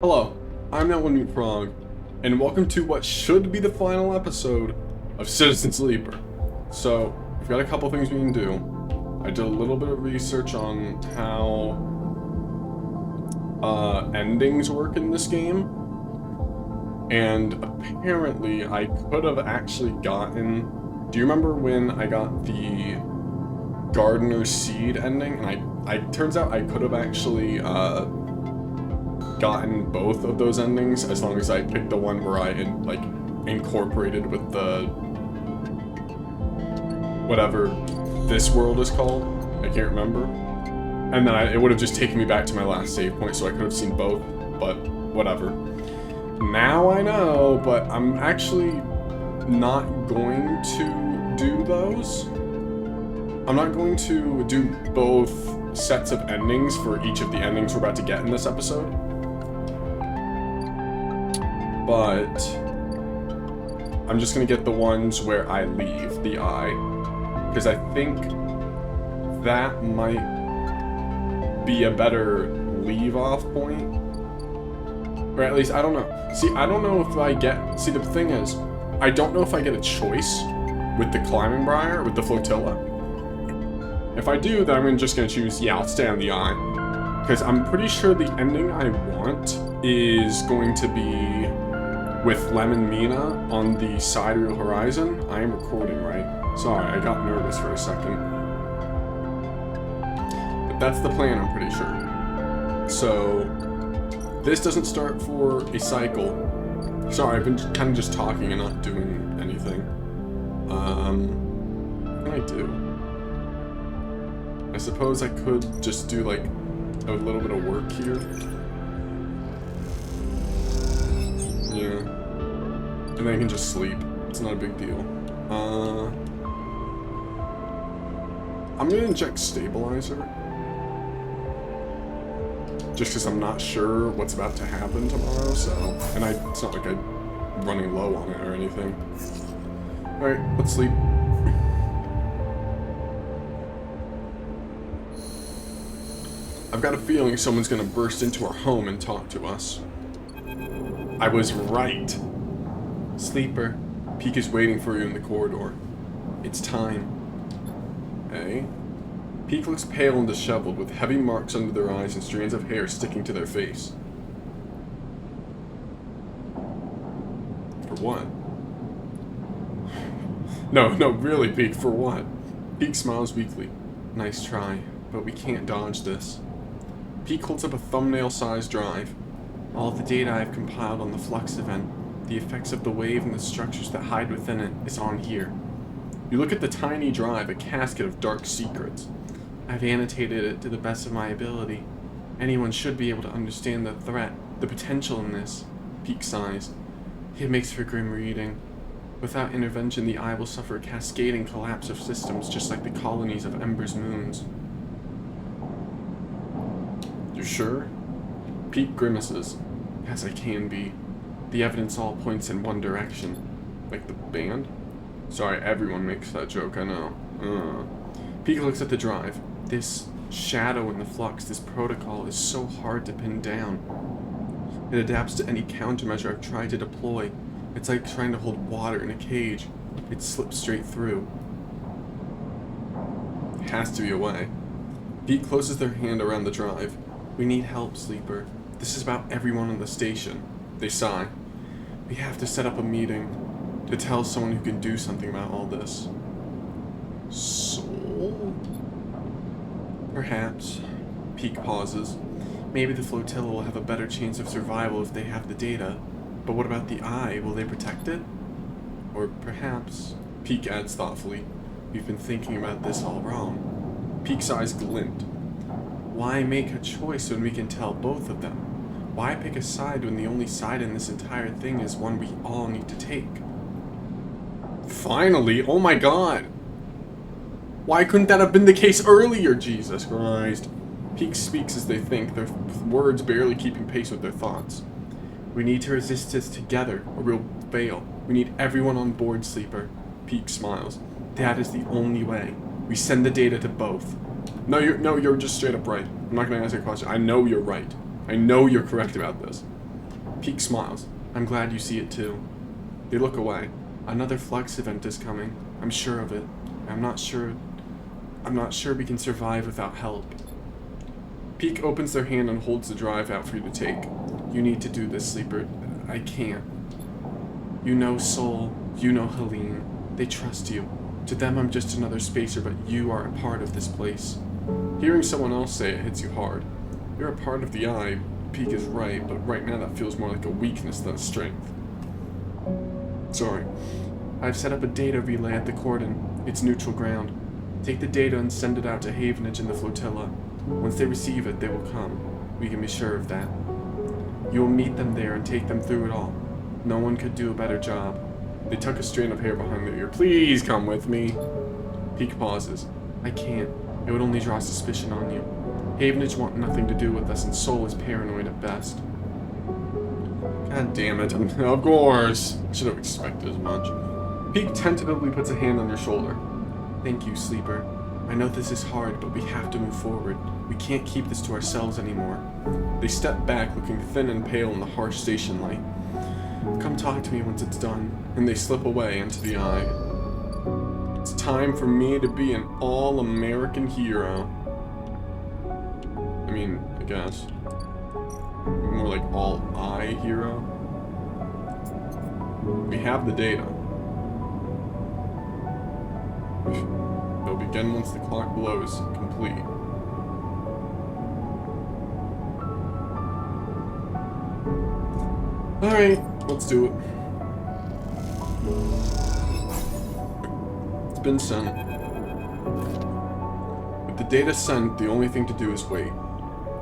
Hello, I'm that one mute frog, and welcome to what should be the final episode of Citizen Sleeper. So, we've got a couple things we can do. I did a little bit of research on how endings work in this game, and apparently I could have actually gotten... Do you remember when I got the Gardener's Seed ending? And I turns out I could have actually gotten both of those endings as long as I picked the one where I incorporated with the whatever this world is called. I can't remember. And then it would have just taken me back to my last save point, so I could have seen both, but whatever. Now I know, but I'm actually not going to do those. I'm not going to do both sets of endings for each of the endings we're about to get in this episode. But I'm just gonna get the ones where I leave the eye, because I think that might be a better leave-off point, or at least I don't know. See, I don't know if I get. See, the thing is, I don't know if I get a choice with the Climbing Briar, with the flotilla. If I do, then I'm just gonna choose. Yeah, I'll stay on the eye, because I'm pretty sure the ending I want is going to be with Lem and Mina on the sidereal horizon. I am recording, right? Sorry, I got nervous for a second. But that's the plan, I'm pretty sure. So, this doesn't start for a cycle. Sorry, I've been kind of just talking and not doing anything. What can I do? I suppose I could just do, like, a little bit of work here. Yeah. And then I can just sleep. It's not a big deal. I'm gonna inject stabilizer. Just because I'm not sure what's about to happen tomorrow, so... And it's not like I'm running low on it or anything. Alright, let's sleep. I've got a feeling someone's gonna burst into our home and talk to us. I was right. Sleeper, Peek is waiting for you in the corridor. It's time. Hey? Peek looks pale and disheveled, with heavy marks under their eyes and strands of hair sticking to their face. For what? No, really, Peek, for what? Peek smiles weakly. Nice try, but we can't dodge this. Peek holds up a thumbnail-sized drive. All the data I've compiled on the Flux event, the effects of the wave and the structures that hide within it, is on here. You look at the tiny drive, a casket of dark secrets. I've annotated it to the best of my ability. Anyone should be able to understand the threat, the potential in this. Peek sighs. It makes for grim reading. Without intervention, the Eye will suffer a cascading collapse of systems, just like the colonies of Ember's moons. You sure? Peek grimaces. As I can be. The evidence all points in one direction. Like the band? Sorry, everyone makes that joke, I know. Peek looks at the drive. This shadow in the flux, this protocol is so hard to pin down. It adapts to any countermeasure I've tried to deploy. It's like trying to hold water in a cage. It slips straight through. It has to be a way. Peek closes their hand around the drive. We need help, Sleeper. This is about everyone on the station. They sigh. We have to set up a meeting to tell someone who can do something about all this. Soul? Perhaps. Peek pauses. Maybe the flotilla will have a better chance of survival if they have the data. But what about the Eye? Will they protect it? Or perhaps... Peek adds thoughtfully. We've been thinking about this all wrong. Peek's eyes glint. Why make a choice when we can tell both of them? Why pick a side when the only side in this entire thing is one we all need to take? Finally! Oh my god! Why couldn't that have been the case earlier? Jesus Christ. Peek speaks as they think, their words barely keeping pace with their thoughts. We need to resist this together, or we'll fail. We need everyone on board, Sleeper. Peek smiles. That is the only way. We send the data to both. No, you're just straight up right. I'm not gonna answer your question. I know you're right. I know you're correct about this. Peak smiles. I'm glad you see it too. They look away. Another Flux event is coming. I'm sure of it. I'm not sure we can survive without help. Peak opens their hand and holds the drive out for you to take. You need to do this, Sleeper. I can't. You know Sol. You know Helene. They trust you. To them, I'm just another spacer, but you are a part of this place. Hearing someone else say it hits you hard. You're a part of the Eye. Peak is right, but right now that feels more like a weakness than a strength. Sorry. I've set up a data relay at the cordon. It's neutral ground. Take the data and send it out to Havenage and the flotilla. Once they receive it, they will come. We can be sure of that. You will meet them there and take them through it all. No one could do a better job. They tuck a strand of hair behind their ear. Please come with me. Peak pauses. I can't. It would only draw suspicion on you. Havenage want nothing to do with us, and Sol is paranoid at best. God damn it. Of course. I should have expected as much. Peak tentatively puts a hand on your shoulder. Thank you, Sleeper. I know this is hard, but we have to move forward. We can't keep this to ourselves anymore. They step back, looking thin and pale in the harsh station light. Come talk to me once it's done. And they slip away into the Eye. It's time for me to be an all-American hero. I mean, I guess. More like all-Eye hero. We have the data. They'll begin once the clock blows complete. Alright, let's do it. It's been sent. With the data sent, the only thing to do is wait.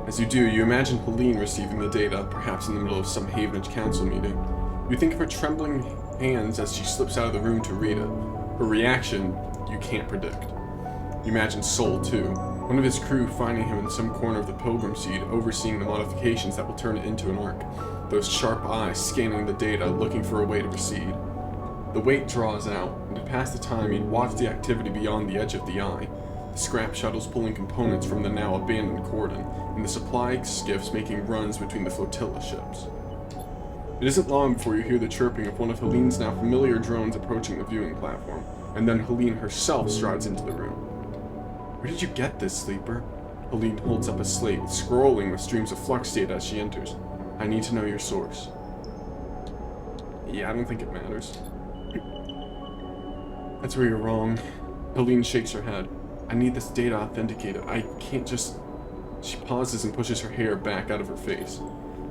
As you do, you imagine Helene receiving the data, perhaps in the middle of some Havenage Council meeting. You think of her trembling hands as she slips out of the room to read it. Her reaction, you can't predict. You imagine Sol, too. One of his crew finding him in some corner of the Pilgrim Seed, overseeing the modifications that will turn it into an Ark. Those sharp eyes scanning the data, looking for a way to proceed. The wait draws out, and to pass the time, you'd watch the activity beyond the edge of the Eye. The scrap shuttles pulling components from the now abandoned cordon, and the supply skiffs making runs between the flotilla ships. It isn't long before you hear the chirping of one of Helene's now familiar drones approaching the viewing platform, and then Helene herself strides into the room. Where did you get this, Sleeper? Helene holds up a slate, scrolling the streams of flux data as she enters. I need to know your source. Yeah, I don't think it matters. That's where you're wrong. Helene shakes her head. I need this data authenticated. I can't just... She pauses and pushes her hair back out of her face.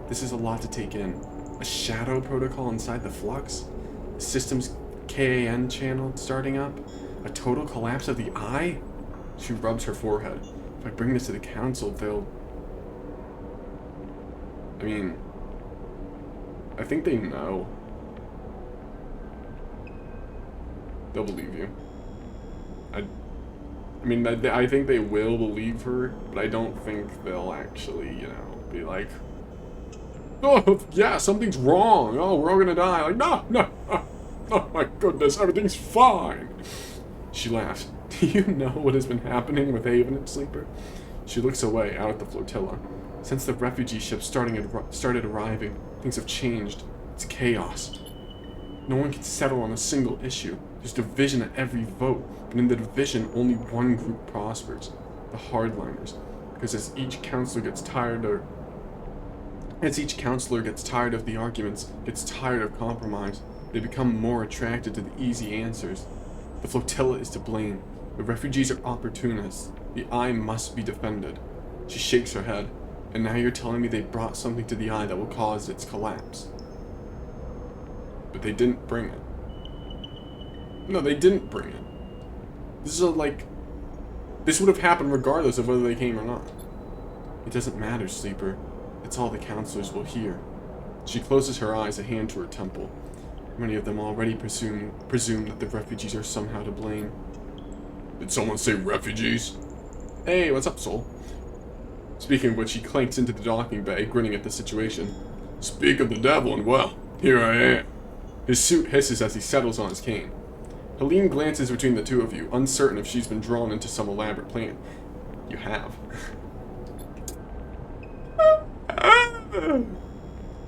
This is a lot to take in. A shadow protocol inside the flux? The system's KAN channel starting up? A total collapse of the Eye? She rubs her forehead. If I bring this to the council, they'll... I mean... I think they know. They'll believe you. I mean, I think they will believe her, but I don't think they'll actually, you know, be like, oh, yeah, something's wrong. Oh, we're all gonna die. Like, no. Oh my goodness, everything's fine. She laughs. Do you know what has been happening with Havenage, Sleeper? She looks away, out at the flotilla. Since the refugee ship started arriving, things have changed. It's chaos. No one can settle on a single issue. There's division at every vote, but in the division, only one group prospers. The hardliners. Because as each counselor gets tired of the arguments, gets tired of compromise, they become more attracted to the easy answers. The flotilla is to blame. The refugees are opportunists. The Eye must be defended. She shakes her head. And now you're telling me they brought something to the Eye that will cause its collapse. But they didn't bring it. No, they didn't bring it. This would have happened regardless of whether they came or not. It doesn't matter, Sleeper. It's all the counselors will hear. She closes her eyes, a hand to her temple. Many of them already presume that the refugees are somehow to blame. Did someone say refugees? Hey, what's up, Sol? Speaking of which, he clanks into the docking bay, grinning at the situation. Speak of the devil, and well, here I am. His suit hisses as he settles on his cane. Helene glances between the two of you, uncertain if she's been drawn into some elaborate plan. You have.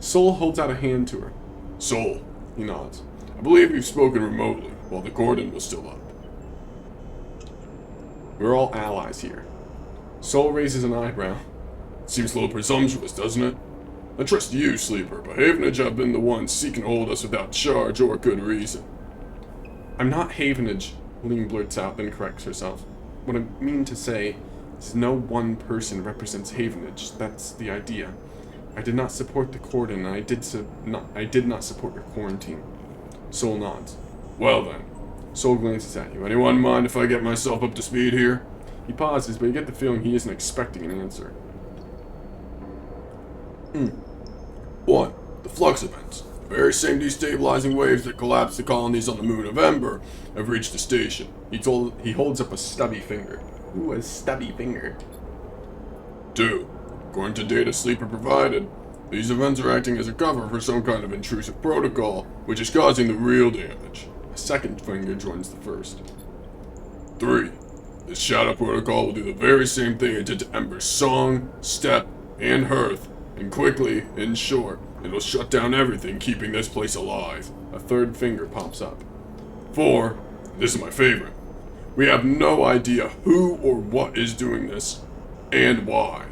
Sol holds out a hand to her. Sol, he nods. I believe you've spoken remotely, while the cordon was still up. We're all allies here. Sol raises an eyebrow. Seems a little presumptuous, doesn't it? I trust you, Sleeper, but Havenage have been the ones seeking to hold us without charge or good reason. I'm not Havenage, Helene blurts out, then corrects herself. What I mean to say is no one person represents Havenage. That's the idea. I did not support the cordon, and I did not support your quarantine. Sol nods. Well then. Sol glances at you. Anyone mind if I get myself up to speed here? He pauses, but you get the feeling he isn't expecting an answer. 1. The flux events. The very same destabilizing waves that collapsed the colonies on the moon of Ember have reached the station. He holds up a stubby finger. Ooh, a stubby finger. 2. According to data Sleeper provided, these events are acting as a cover for some kind of intrusive protocol, which is causing the real damage. A second finger joins the first. 3. This shadow protocol will do the very same thing it did to Ember's song, step, and hearth, and quickly, in short, it'll shut down everything keeping this place alive. A third finger pops up. 4. This is my favorite. We have no idea who or what is doing this, and why.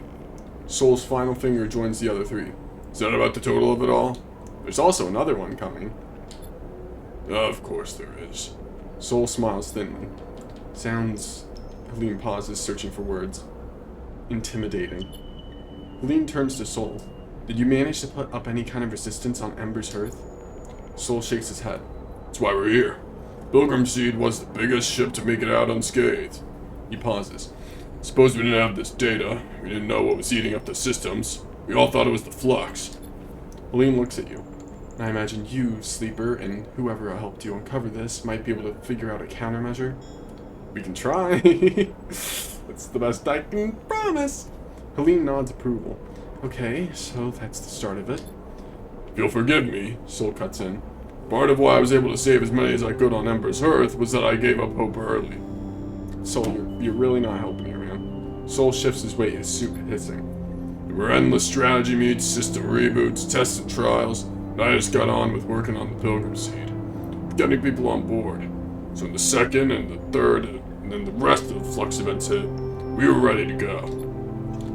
Sol's final finger joins the other 3. Is that about the total of it all? There's also another one coming. Of course there is. Sol smiles thinly. Sounds... Helene pauses, searching for words. Intimidating. Helene turns to Sol. Did you manage to put up any kind of resistance on Ember's hearth? Sol shakes his head. That's why we're here. Pilgrim Seed was the biggest ship to make it out unscathed. He pauses. Suppose we didn't have this data. We didn't know what was eating up the systems. We all thought it was the flux. Helene looks at you. I imagine you, Sleeper, and whoever helped you uncover this might be able to figure out a countermeasure. We can try. That's the best I can promise. Helene nods approval. Okay, so that's the start of it. If you'll forgive me, Sol cuts in. Part of why I was able to save as many as I could on Ember's hearth was that I gave up hope early. Sol, you're really not helping here, man. Sol shifts his weight, his suit hissing. There were endless strategy meets, system reboots, tests and trials, and I just got on with working on the Pilgrim Seed. Getting people on board. So in the second and the third, and then the rest of the flux events hit, we were ready to go.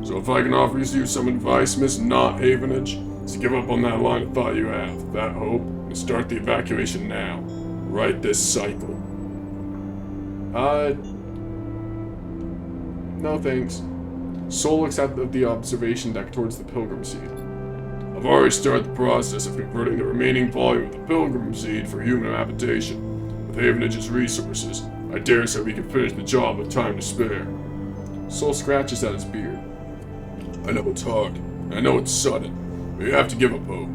So if I can offer you some advice, Miss Not Havenage, is to give up on that line of thought you have, that hope, and start the evacuation now. Right this cycle. No thanks. Sol looks out of the observation deck towards the Pilgrim Seed. I've already started the process of converting the remaining volume of the Pilgrim Seed for human habitation. With Havenage's resources, I dare say we can finish the job with time to spare. Sol scratches at his beard. I know it's hard, and I know it's sudden, but you have to give up hope.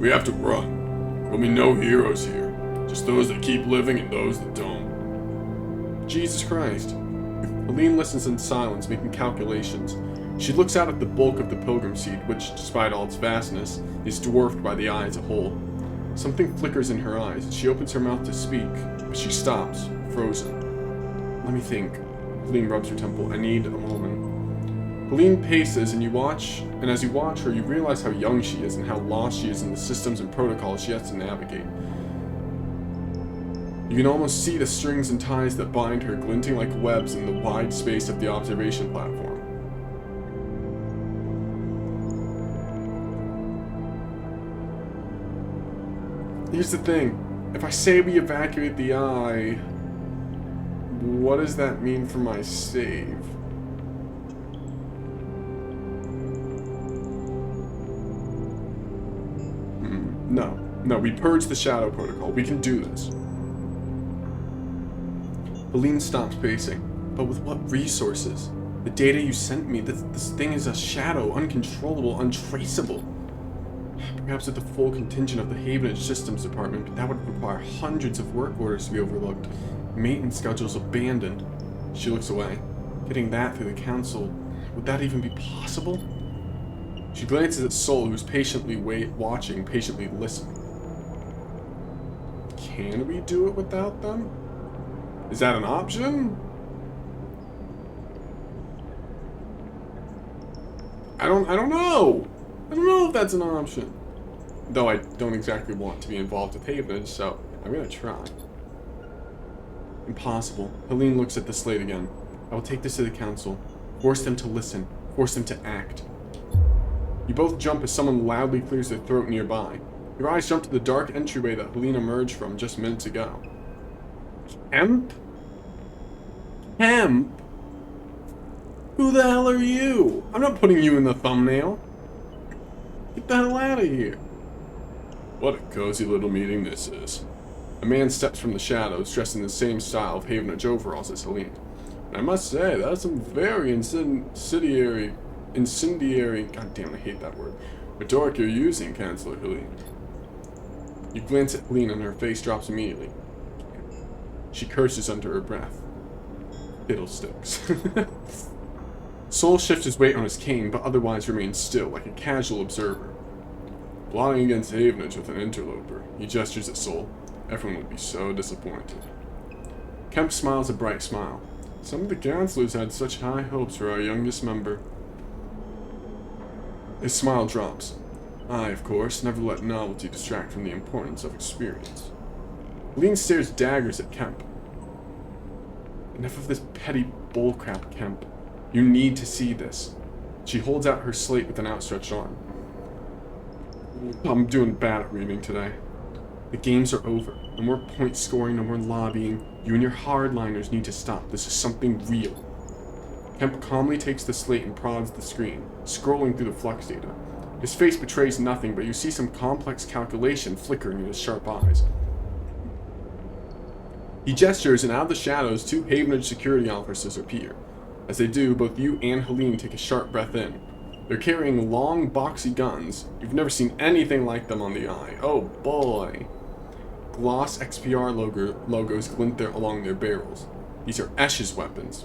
We have to run. There'll be no heroes here, just those that keep living and those that don't. Jesus Christ. Helene listens in silence, making calculations. She looks out at the bulk of the Pilgrim Seed, which, despite all its vastness, is dwarfed by the eye as a whole. Something flickers in her eyes, and she opens her mouth to speak, but she stops, frozen. Let me think. Helene rubs her temple. I need a moment. Helene paces, and as you watch her, you realize how young she is and how lost she is in the systems and protocols she has to navigate. You can almost see the strings and ties that bind her glinting like webs in the wide space of the observation platform. Here's the thing. If I say we evacuate the eye, what does that mean for my save? No, we purge the shadow protocol. We can do this. Helene stops pacing. But with what resources? The data you sent me, this thing is a shadow, uncontrollable, untraceable. Perhaps with the full contingent of the Havenage Systems Department, but that would require hundreds of work orders to be overlooked, maintenance schedules abandoned. She looks away. Getting that through the council, would that even be possible? She glances at Sol, who's patiently watching, patiently listening. Can we do it without them? Is that an option? I don't know. I don't know if that's an option. Though I don't exactly want to be involved with Havenage, so I'm gonna try. Impossible. Helene looks at the slate again. I will take this to the council. Force them to listen. Force them to act. You both jump as someone loudly clears their throat nearby. Your eyes jump to the dark entryway that Helene emerged from just minutes ago. Kemp? Kemp? Who the hell are you? I'm not putting you in the thumbnail. Get the hell out of here. What a cozy little meeting this is. A man steps from the shadows, dressed in the same style of Havenage overalls as Helene. And I must say, that's some very incendiary, goddamn, I hate that word, rhetoric you're using, Chancellor Helene. You glance at Helene and her face drops immediately. She curses under her breath. Fiddlesticks. Sol shifts his weight on his cane, but otherwise remains still, like a casual observer. Plotting against Havenage with an interloper. He gestures at Sol. Everyone would be so disappointed. Kemp smiles a bright smile. Some of the counselors had such high hopes for our youngest member. His smile drops. I, of course, never let novelty distract from the importance of experience. Helene stares daggers at Kemp. Enough of this petty bullcrap, Kemp. You need to see this. She holds out her slate with an outstretched arm. I'm doing bad at reading today. The games are over. No more point scoring, no more lobbying. You and your hardliners need to stop. This is something real. Kemp calmly takes the slate and prods the screen, scrolling through the flux data. His face betrays nothing, but you see some complex calculation flickering in his sharp eyes. He gestures, and out of the shadows, two Havenage security officers appear. As they do, both you and Helene take a sharp breath in. They're carrying long, boxy guns. You've never seen anything like them on the eye. Oh boy. Gloss XPR logos glint along their barrels. These are Ash's weapons.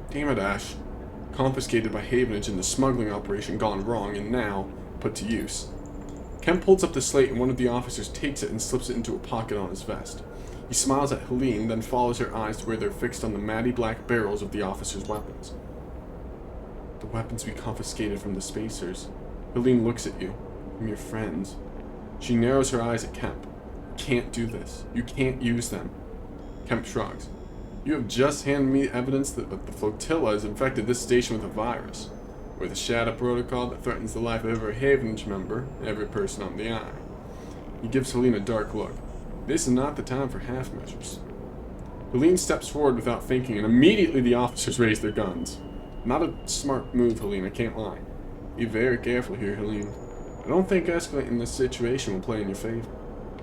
Damn it, Ash. Confiscated by Havenage in the smuggling operation gone wrong, and now put to use. Kemp pulls up the slate, and one of the officers takes it and slips it into a pocket on his vest. He smiles at Helene, then follows her eyes to where they're fixed on the matty black barrels of the officers' weapons. The weapons we confiscated from the Spacers. Helene looks at you. From your friends. She narrows her eyes at Kemp. You can't do this. You can't use them. Kemp shrugs. You have just handed me evidence that the flotilla has infected this station with a virus. With a shadow protocol that threatens the life of every Havenage member, every person on the eye. He gives Helene a dark look. This is not the time for half measures. Helene steps forward without thinking, and immediately the officers raise their guns. Not a smart move, Helene, I can't lie. Be very careful here, Helene. I don't think escalating this situation will play in your favor.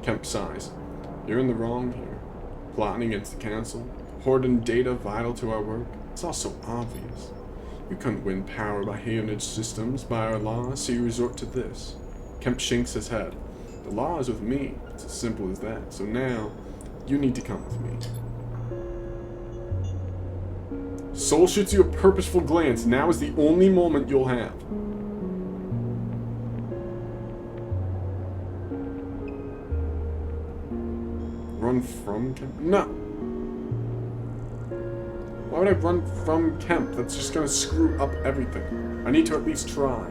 Kemp sighs. You're in the wrong here. Plotting against the council, hoarding data vital to our work. It's all so obvious. You couldn't win power by Havenage systems, by our laws, so you resort to this. Kemp shakes his head. The law is with me. It's as simple as that. So now, you need to come with me. Sol shoots you a purposeful glance. Now is the only moment you'll have. Run from Kemp? No. Why would I run from Kemp? That's just gonna screw up everything. I need to at least try.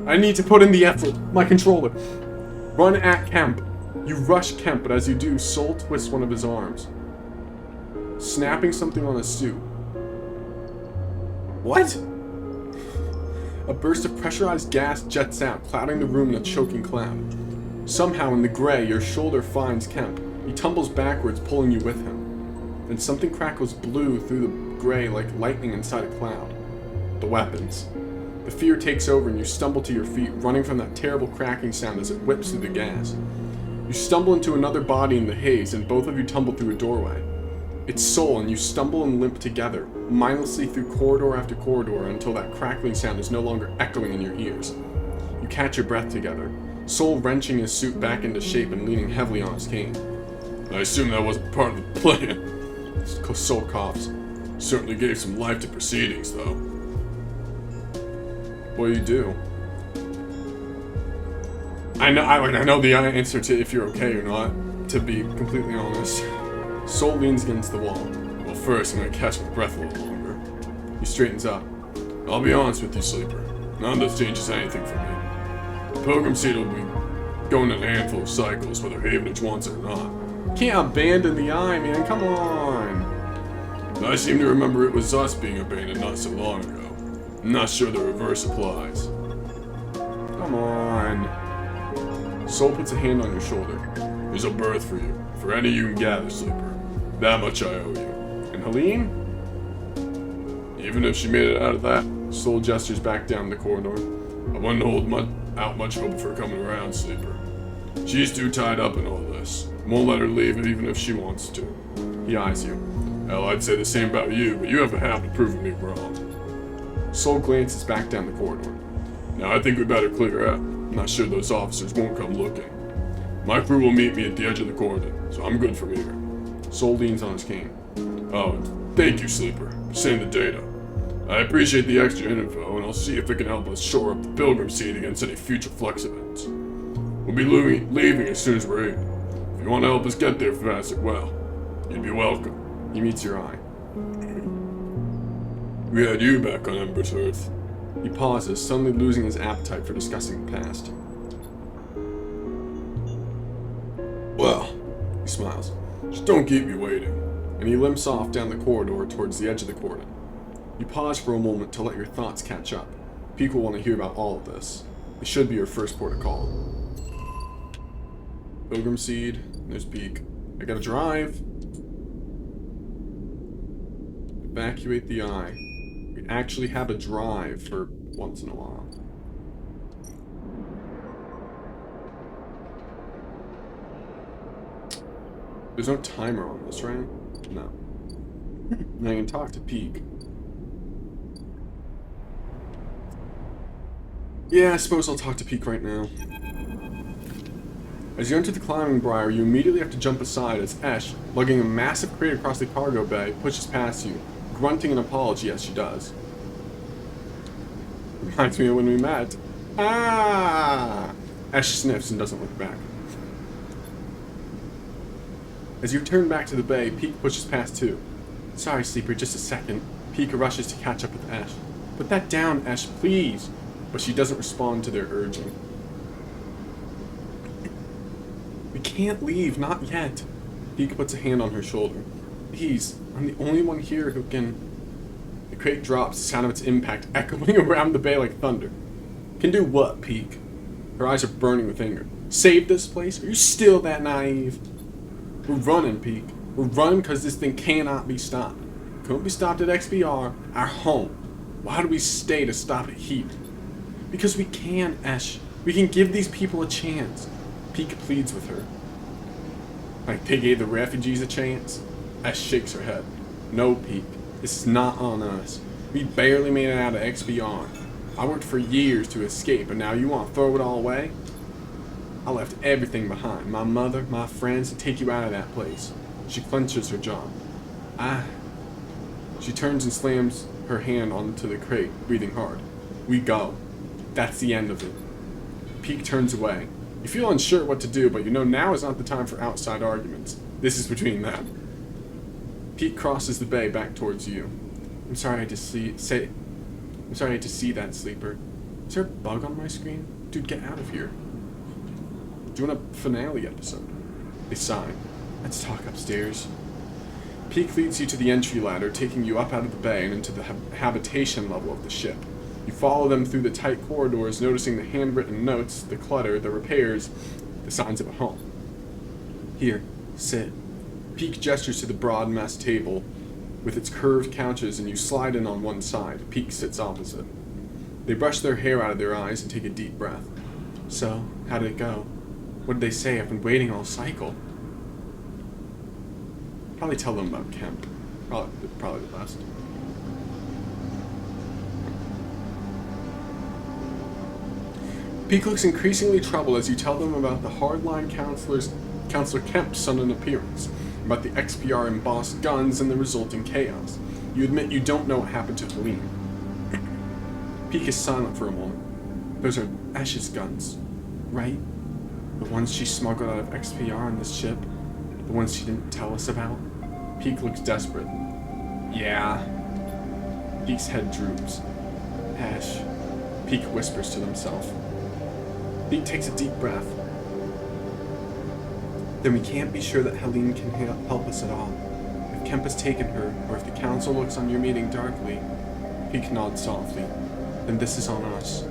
I need to put in the effort. My controller. Run at Kemp. You rush Kemp, but as you do, Sol twists one of his arms, snapping something on his suit. What? A burst of pressurized gas jets out, clouding the room in a choking cloud. Somehow, in the gray, your shoulder finds Kemp. He tumbles backwards, pulling you with him. Then something crackles blue through the gray like lightning inside a cloud. The weapons. The fear takes over and you stumble to your feet, running from that terrible cracking sound as it whips through the gas. You stumble into another body in the haze, and both of you tumble through a doorway. It's Sol, and you stumble and limp together, mindlessly through corridor after corridor until that crackling sound is no longer echoing in your ears. You catch your breath together, Sol wrenching his suit back into shape and leaning heavily on his cane. I assume that wasn't part of the plan. Sol coughs. Certainly gave some life to proceedings, though. What do you do? I know the answer to if you're okay or not, to be completely honest. Sol leans against the wall. Well, first I'm gonna catch my breath a little longer. He straightens up. I'll be honest with you, Sleeper. None of this changes anything for me. The Pilgrim Seed will be going in a handful of cycles, whether Havenage wants it or not. Can't abandon the eye, man. Come on. I seem to remember it was us being abandoned not so long ago. I'm not sure the reverse applies. Come on. Soul puts a hand on your shoulder. There's a berth for you. For any you can gather, Sleeper. That much I owe you. And Helene? Even if she made it out of that, Soul gestures back down the corridor. I wouldn't hold out much hope of her coming around, Sleeper. She's too tied up in all this. Won't let her leave even if she wants to. He eyes you. Hell, I'd say the same about you, but you have a habit of proving me wrong. Soul glances back down the corridor. Now I think we better clear out. I'm not sure those officers won't come looking. My crew will meet me at the edge of the corridor, so I'm good from here. Soul leans on his cane. Oh, and thank you, Sleeper, for sending the data. I appreciate the extra info, and I'll see if it can help us shore up the Pilgrim Seed against any future Flux events. We'll be leaving as soon as we're able. If you want to help us get there faster, well, you'd be welcome. He meets your eye. We had you back on Ember's Earth. He pauses, suddenly losing his appetite for discussing the past. Well, he smiles. Just don't keep me waiting. And he limps off down the corridor towards the edge of the corridor. You pause for a moment to let your thoughts catch up. Peek will want to hear about all of this. It should be your first port of call. Pilgrim Seed, there's Peek. I gotta drive. Evacuate the eye. We actually have a drive for once in a while. There's no timer on this, right? No. Now I can talk to Peek. Yeah, I suppose I'll talk to Peek right now. As you enter the climbing briar, you immediately have to jump aside as Esh, lugging a massive crate across the cargo bay, pushes past you, grunting an apology as she does. Reminds me of when we met. Ah! Esh sniffs and doesn't look back. As you turn back to the bay, Peek pushes past too. Sorry, Sleeper, just a second. Peek rushes to catch up with Esh. Put that down, Esh, please! But she doesn't respond to their urging. We can't leave, not yet. Peek puts a hand on her shoulder. Please, I'm the only one here who can... The crate drops, the sound of its impact echoing around the bay like thunder. Can do what, Peek? Her eyes are burning with anger. Save this place? Are you still that naive? We're running, Peek. We're running because this thing cannot be stopped. Couldn't be stopped at XBR, our home. Why do we stay to stop it here? Because we can, Esh. We can give these people a chance. Peek pleads with her. Like they gave the refugees a chance? Esh shakes her head. No, Peek. This is not on us. We barely made it out of XBR. I worked for years to escape, and now you want to throw it all away? I left everything behind. My mother, my friends, to take you out of that place. She clenches her jaw. She turns and slams her hand onto the crate, breathing hard. We go. That's the end of it. Peek turns away. You feel unsure what to do, but you know now is not the time for outside arguments. This is between them. Peek crosses the bay back towards you. I'm sorry I had to see that, Sleeper. Is there a bug on my screen? Dude, get out of here. Doing a finale episode. They sigh. Let's talk upstairs. Peek leads you to the entry ladder, taking you up out of the bay and into the habitation level of the ship. You follow them through the tight corridors, noticing the handwritten notes, the clutter, the repairs, the signs of a home. Here, sit. Peek gestures to the broad mess table with its curved couches, and you slide in on one side. Peek sits opposite. They brush their hair out of their eyes and take a deep breath. So, how did it go? What did they say? I've been waiting all cycle. Probably tell them about Kemp. Probably the best. Peek looks increasingly troubled as you tell them about the hardline Counselor Kemp's sudden appearance, about the XPR embossed guns and the resulting chaos. You admit you don't know what happened to Helene. Peek is silent for a moment. Those are Esh's guns, right? The ones she smuggled out of XPR on this ship? The ones she didn't tell us about? Peek looks desperate. Yeah. Peek's head droops. Ash. Peek whispers to himself. Peek takes a deep breath. then we can't be sure that Helene can help us at all. If Kemp has taken her, or if the council looks on your meeting darkly, Peak nods softly, then this is on us.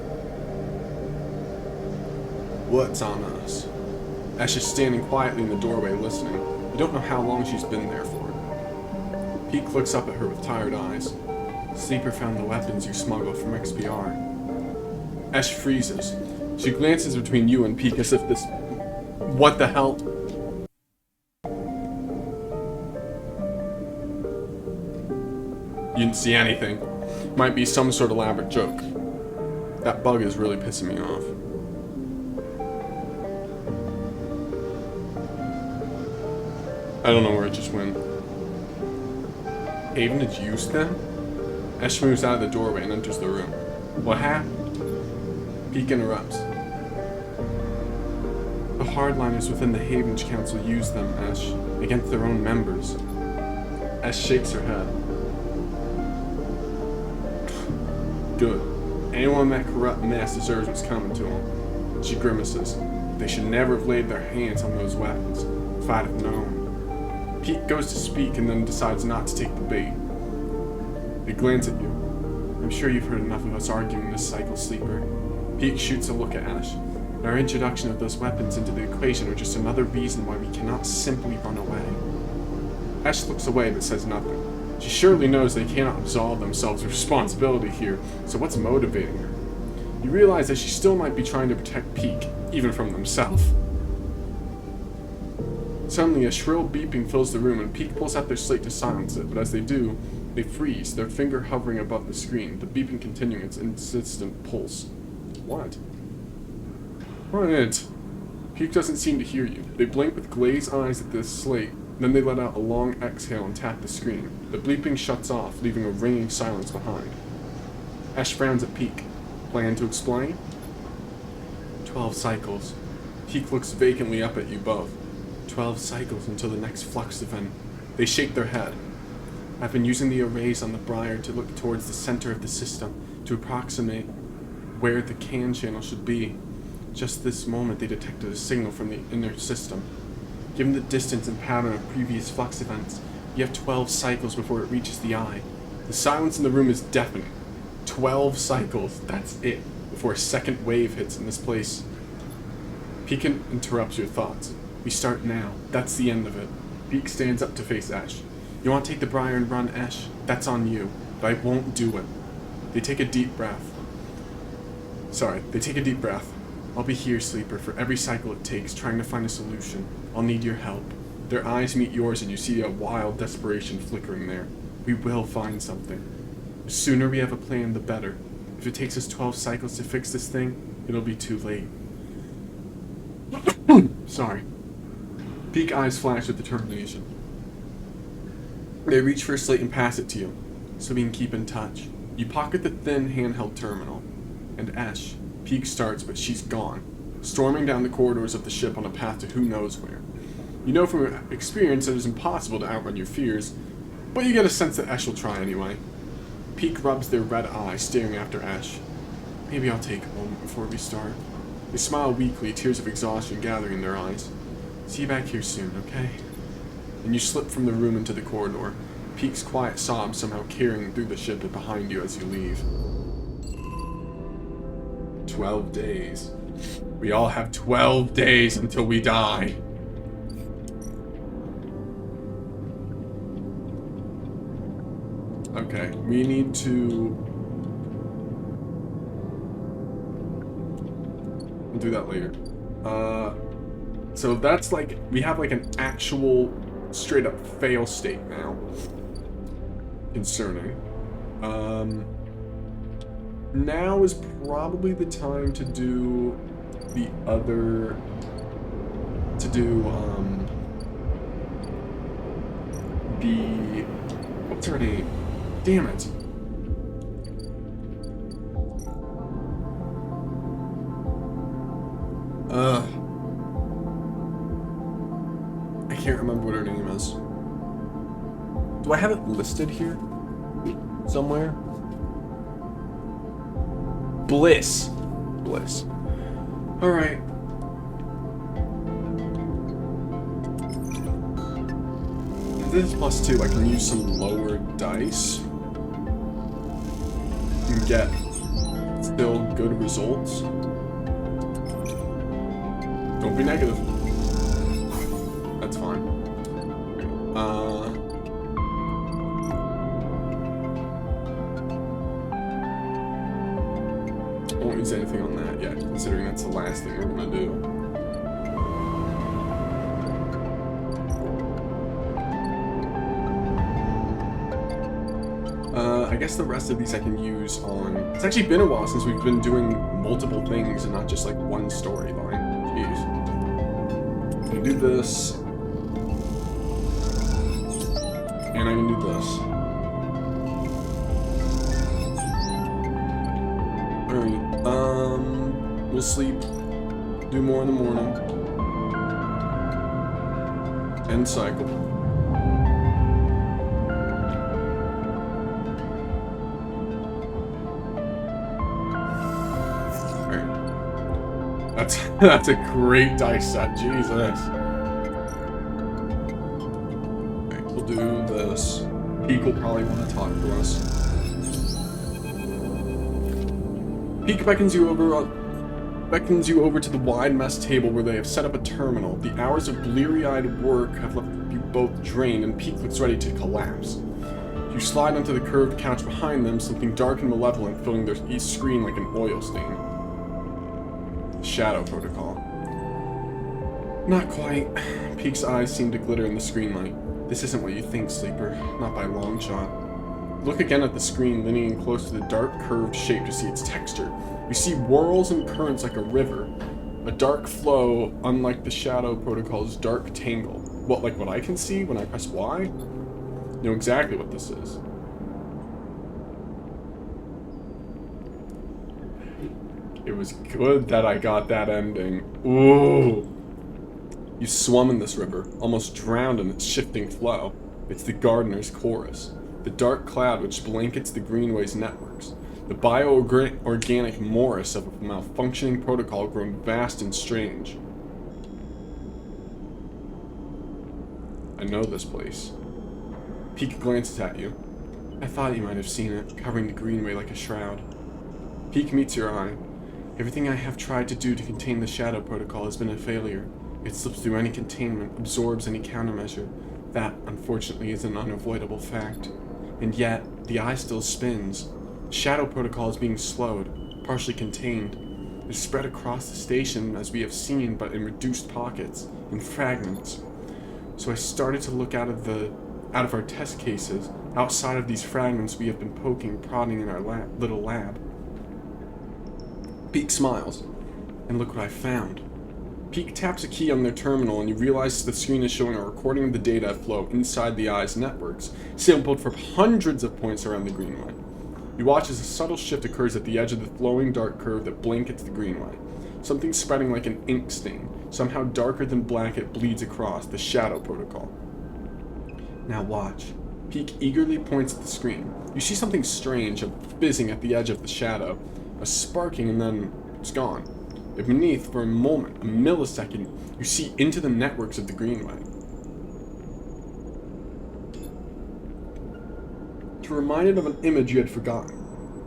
What's on us? Ash is standing quietly in the doorway listening. You don't know how long she's been there for. Peak looks up at her with tired eyes. Sleeper found the weapons you smuggled from XPR. Ash freezes. She glances between you and Peak as if this... What the hell? You didn't see anything. Might be some sort of elaborate joke. That bug is really pissing me off. I don't know where it just went. Haven had used them? Ash moves out of the doorway and enters the room. What happened? Peak interrupts. The hardliners within the Haven Council used them, Ash, against their own members. Ash shakes her head. Good. Anyone in that corrupt mess deserves what's coming to them. She grimaces. They should never have laid their hands on those weapons, if I'd have known. Pete goes to speak and then decides not to take the bait. They glance at you. I'm sure you've heard enough of us arguing this cycle, Sleeper. Pete shoots a look at Ash. Our introduction of those weapons into the equation are just another reason why we cannot simply run away. Ash looks away but says nothing. She surely knows they cannot absolve themselves of responsibility here, so what's motivating her? You realize that she still might be trying to protect Peak, even from themselves. Suddenly, a shrill beeping fills the room and Peak pulls out their slate to silence it, but as they do, they freeze, their finger hovering above the screen, the beeping continuing its insistent pulse. What? What? Peak doesn't seem to hear you. They blink with glazed eyes at this slate, then they let out a long exhale and tap the screen. The bleeping shuts off, leaving a ringing silence behind. Ash frowns at Peak. Plan to explain? 12 cycles. Peak looks vacantly up at you both. 12 cycles until the next flux event. They shake their head. I've been using the arrays on the Briar to look towards the center of the system, to approximate where the CAN channel should be. Just this moment they detected a signal from the inner system. Given the distance and pattern of previous flux events, you have 12 cycles before it reaches the eye. The silence in the room is deafening. 12 cycles, that's it, before a second wave hits in this place. Peak interrupts your thoughts. We start now. That's the end of it. Peak stands up to face Ash. You want to take the Briar and run, Ash? That's on you, but I won't do it. They take a deep breath. I'll be here, Sleeper, for every cycle it takes, trying to find a solution. I'll need your help. Their eyes meet yours and you see a wild desperation flickering there. We will find something. The sooner we have a plan, the better. If it takes us 12 cycles to fix this thing, it'll be too late. Sorry. Peak eyes flash with determination. They reach for a slate and pass it to you, so we can keep in touch. You pocket the thin handheld terminal. And Ash, Peak starts, but she's gone, storming down the corridors of the ship on a path to who knows where. You know from experience that it is impossible to outrun your fears, but you get a sense that Ash will try anyway. Peak rubs their red eye, staring after Ash. Maybe I'll take a moment before we start. They smile weakly, tears of exhaustion gathering in their eyes. See you back here soon, okay? And you slip from the room into the corridor, Peak's quiet sobs somehow carrying through the ship and behind you as you leave. 12 days. We all have 12 days until we die. Okay, we need to... We'll do that later. So that's like, we have like an actual straight up fail state now. Concerning. Now is probably the time to do the other, what's her name? Damn it. I can't remember what her name is. Do I have it listed here? Somewhere? Bliss. Alright. it is +2, I can use some lower dice and get still good results. Don't be negative. That's fine. I won't use anything on that yet, considering that's the last thing we're gonna do. I guess the rest of these I can use on... It's actually been a while since we've been doing multiple things and not just like one storyline. Jeez. I can do this. And I can do this. Alright, we'll sleep. Do more in the morning. End cycle. That's a great dice set, Jesus. Okay, we'll do this. Peek will probably want to talk to us. Peek beckons you over to the wide mess table where they have set up a terminal. The hours of bleary-eyed work have left you both drained, and Peek looks ready to collapse. You slide onto the curved couch behind them, something dark and malevolent filling their east screen like an oil stain. Shadow Protocol. Not quite. Peek's eyes seem to glitter in the screen light. This isn't what you think, Sleeper. Not by a long shot. Look again at the screen, leaning in close to the dark, curved shape to see its texture. You see whirls and currents like a river. A dark flow, unlike the Shadow Protocol's dark tangle. What, like what I can see when I press Y? You know exactly what this is. It was good that I got that ending. Ooh. You swum in this river, almost drowned in its shifting flow. It's the Gardener's Chorus, the dark cloud which blankets the Greenway's networks, the bio-organic morass of a malfunctioning protocol grown vast and strange. I know this place. Peek glances at you. I thought you might have seen it, covering the Greenway like a shroud. Peek meets your eye. Everything I have tried to do to contain the Shadow Protocol has been a failure. It slips through any containment, absorbs any countermeasure. That, unfortunately, is an unavoidable fact. And yet, the eye still spins. Shadow Protocol is being slowed, partially contained. It's spread across the station, as we have seen, but in reduced pockets, in fragments. So I started to look out of our test cases. Outside of these fragments, we have been poking, prodding in our little lab. Peek smiles, and look what I found. Peek taps a key on their terminal, and you realize the screen is showing a recording of the data flow inside the eye's networks, sampled from hundreds of points around the Greenway. You watch as a subtle shift occurs at the edge of the flowing dark curve that blankets the Greenway. Something spreading like an ink stain, somehow darker than black, it bleeds across the Shadow Protocol. Now watch. Peek eagerly points at the screen. You see something strange, a fizzing at the edge of the shadow, a sparking, and then it's gone. And beneath, for a moment, a millisecond, you see into the networks of the Greenway. You're reminded of an image you had forgotten.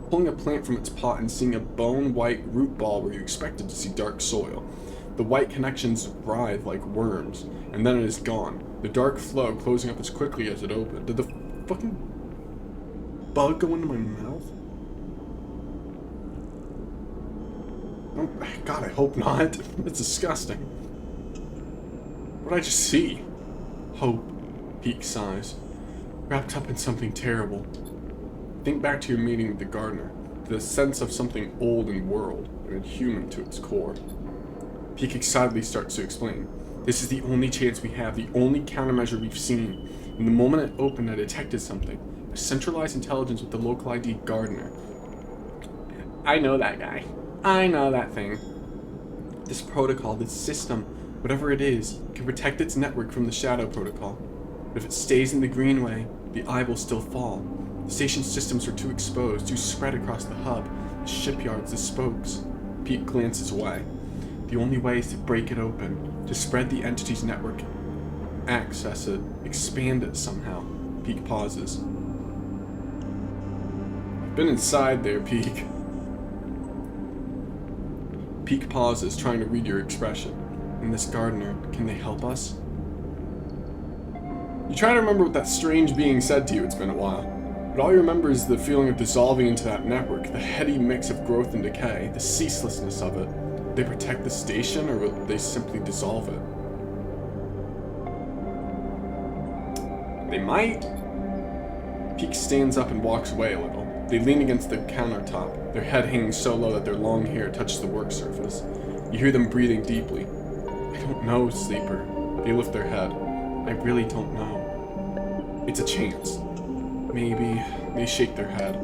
Pulling a plant from its pot and seeing a bone-white root ball where you expected to see dark soil. The white connections writhe like worms, and then it is gone. The dark flow closing up as quickly as it opened. Did the fucking bug go into my mouth? Oh, God, I hope not. It's disgusting. What did I just see? Hope. Peek sighs. Wrapped up in something terrible. Think back to your meeting with the gardener. To the sense of something old and world, and human to its core. Peek excitedly starts to explain. This is the only chance we have, the only countermeasure we've seen. And the moment it opened, I detected something. A centralized intelligence with the local ID Gardener. I know that guy. I know that thing. This protocol, this system, whatever it is, can protect its network from the Shadow Protocol. But if it stays in the Greenway, the eye will still fall. The station's systems are too exposed, too spread across the hub, the shipyards, the spokes. Peek glances away. The only way is to break it open, to spread the entity's network access it, expand it somehow. Peak pauses. I've been inside there, Peak. Peak pauses, trying to read your expression. And this gardener, can they help us? You try to remember what that strange being said to you. It's been a while. But all you remember is the feeling of dissolving into that network, the heady mix of growth and decay, the ceaselessness of it. Will they protect the station, or will they simply dissolve it? They might. Peak stands up and walks away a little. They lean against the countertop, their head hanging so low that their long hair touches the work surface. You hear them breathing deeply. I don't know, Sleeper. They lift their head. I really don't know. It's a chance. Maybe. They shake their head.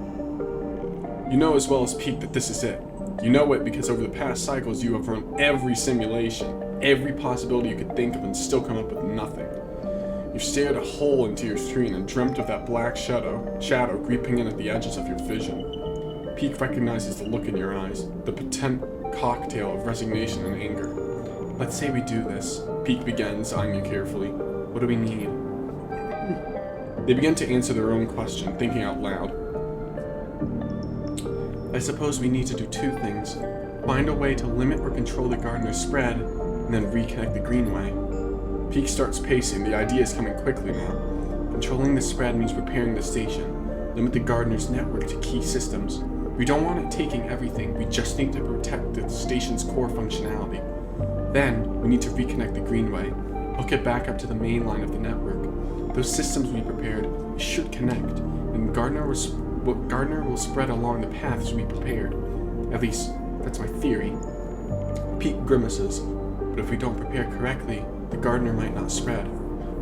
You know as well as Peak that this is it. You know it because over the past cycles you have run every simulation, every possibility you could think of, and still come up with nothing. You've stared a hole into your screen and dreamt of that black shadow creeping in at the edges of your vision. Peak recognizes the look in your eyes, the potent cocktail of resignation and anger. Let's say we do this. Peak begins, eyeing you carefully. What do we need? They begin to answer their own question, thinking out loud. I suppose we need to do two things. Find a way to limit or control the gardener's spread, and then reconnect the greenway. Peak starts pacing. The idea is coming quickly now. Controlling the spread means repairing the station. Limit the gardener's network to key systems. We don't want it taking everything. We just need to protect the station's core functionality. Then, we need to reconnect the greenway. Hook it back up to the main line of the network. Those systems we prepared should connect, and Gardner will spread along the paths we prepared. At least, that's my theory. Peak grimaces. But if we don't prepare correctly, the gardener might not spread,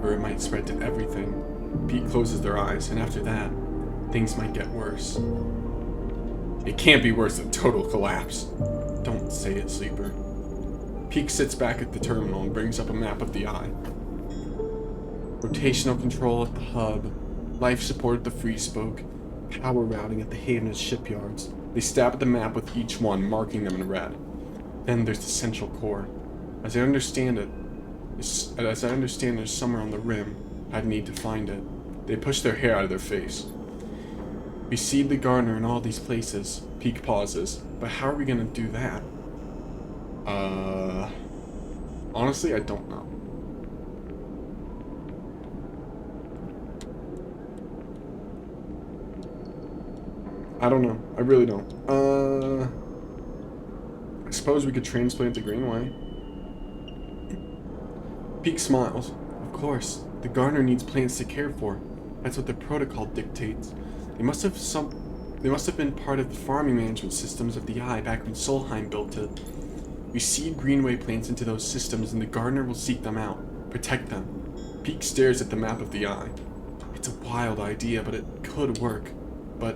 or it might spread to everything. Pete closes their eyes, and after that, things might get worse. It can't be worse than total collapse. Don't say it, Sleeper. Peak sits back at the terminal and brings up a map of the eye. Rotational control at the hub, life support at the free spoke, power routing at the Havenage shipyards. They stab at the map with each one, marking them in red. Then there's the central core. As I understand there's somewhere on the rim. I'd need to find it. They push their hair out of their face. We seed the gardener in all these places. Peak pauses. But how are we gonna do that? Honestly, I don't know. I don't know. I really don't. I suppose we could transplant the Greenway. Peak smiles. Of course. The gardener needs plants to care for. That's what the protocol dictates. They must have been part of the farming management systems of the Eye back when Solheim built it. We seed Greenway plants into those systems and the gardener will seek them out, protect them. Peak stares at the map of the Eye. It's a wild idea, but it could work. But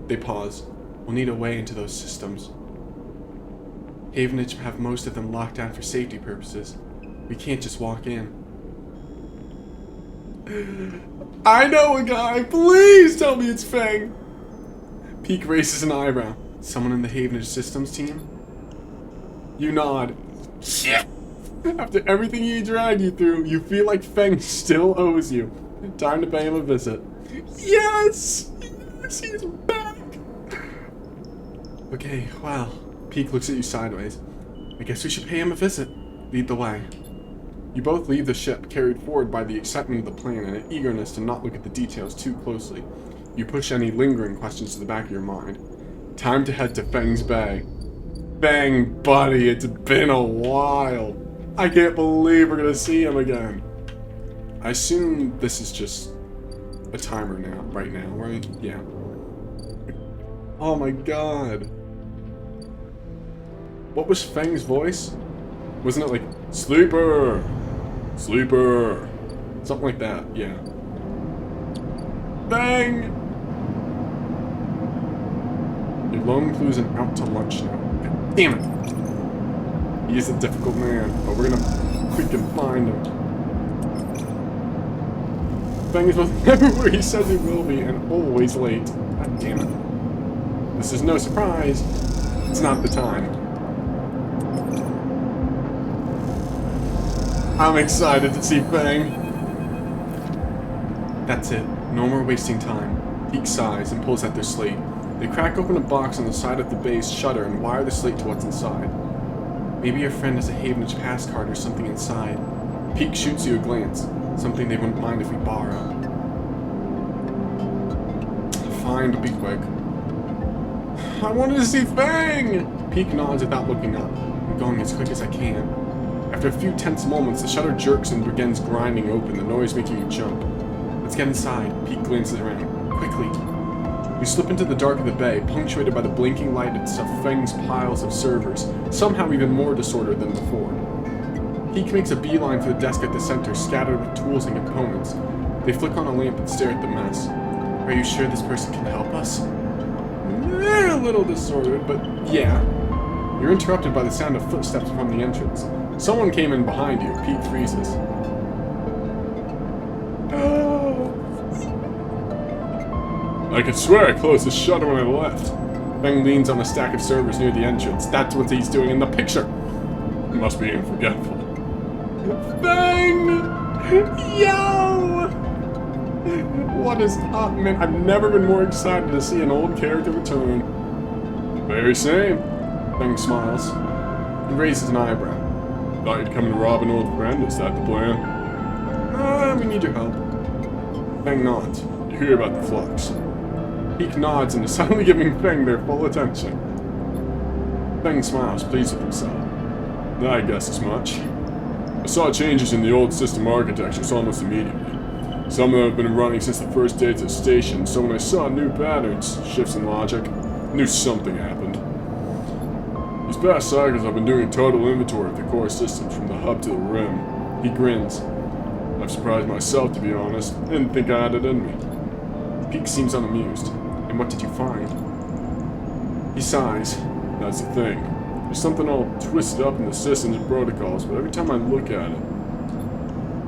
they pause. We'll need a way into those systems. Havenage have most of them locked down for safety purposes. We can't just walk in. I know a guy! Please tell me it's Feng! Peak raises an eyebrow. Someone in the Havenage systems team? You nod. After everything he dragged you through, you feel like Feng still owes you. Time to pay him a visit. Yes! Yes, he's back! Okay, well, Peak looks at you sideways. I guess we should pay him a visit. Lead the way. You both leave the ship, carried forward by the excitement of the plan and an eagerness to not look at the details too closely. You push any lingering questions to the back of your mind. Time to head to Feng's Bay. Feng, buddy, it's been a while. I can't believe we're gonna see him again. I assume this is just a timer now, right now, right? Yeah. Oh my god. What was Feng's voice? Wasn't it like, Sleeper! Sleeper! Something like that, yeah. Feng! Your lone clues an out to lunch now. God damn it! He is a difficult man, but we're gonna freaking find him. Feng is both never where he says he will be and always late. God damn it. This is no surprise. It's not the time. I'm excited to see Fang. That's it. No more wasting time. Peek sighs and pulls out their slate. They crack open a box on the side of the bay's shutter and wire the slate to what's inside. Maybe your friend has a Havenage pass card or something inside. Peek shoots you a glance. Something they wouldn't mind if we borrow. Fine, but be quick. I wanted to see Fang! Peek nods without looking up. I'm going as quick as I can. After a few tense moments, the shutter jerks and begins grinding open, the noise making you jump. Let's get inside. Peek glances around. Quickly. We slip into the dark of the bay, punctuated by the blinking light of Fang's piles of servers, somehow even more disordered than before. Peek makes a beeline for the desk at the center, scattered with tools and components. They flick on a lamp and stare at the mess. Are you sure this person can help us? They're a little disordered, but yeah. You're interrupted by the sound of footsteps from the entrance. Someone came in behind you. Peek freezes. I could swear I closed the shutter when I left. Fang leans on a stack of servers near the entrance. That's what he's doing in the picture. He must be being forgetful. Fang! Yo! What is up, man? I've never been more excited to see an old character return. Very same. Fang smiles and raises an eyebrow. Thought you'd come and rob an old friend. Is that the plan? We need your help. Fang nods. You hear about the flux? Peek nods and is suddenly giving Fang their full attention. Fang smiles, pleased with himself. I guess as much. I saw changes in the old system architectures almost immediately. Some of them have been running since the first day to the station, so when I saw new patterns, shifts in logic, I knew something happened. These past cycles I've been doing a total inventory of the core systems from the hub to the rim. He grins. I've surprised myself, to be honest. Didn't think I had it in me. Peek seems unamused. And what did you find? He sighs. That's the thing. There's something all twisted up in the systems and protocols, but every time I look at it,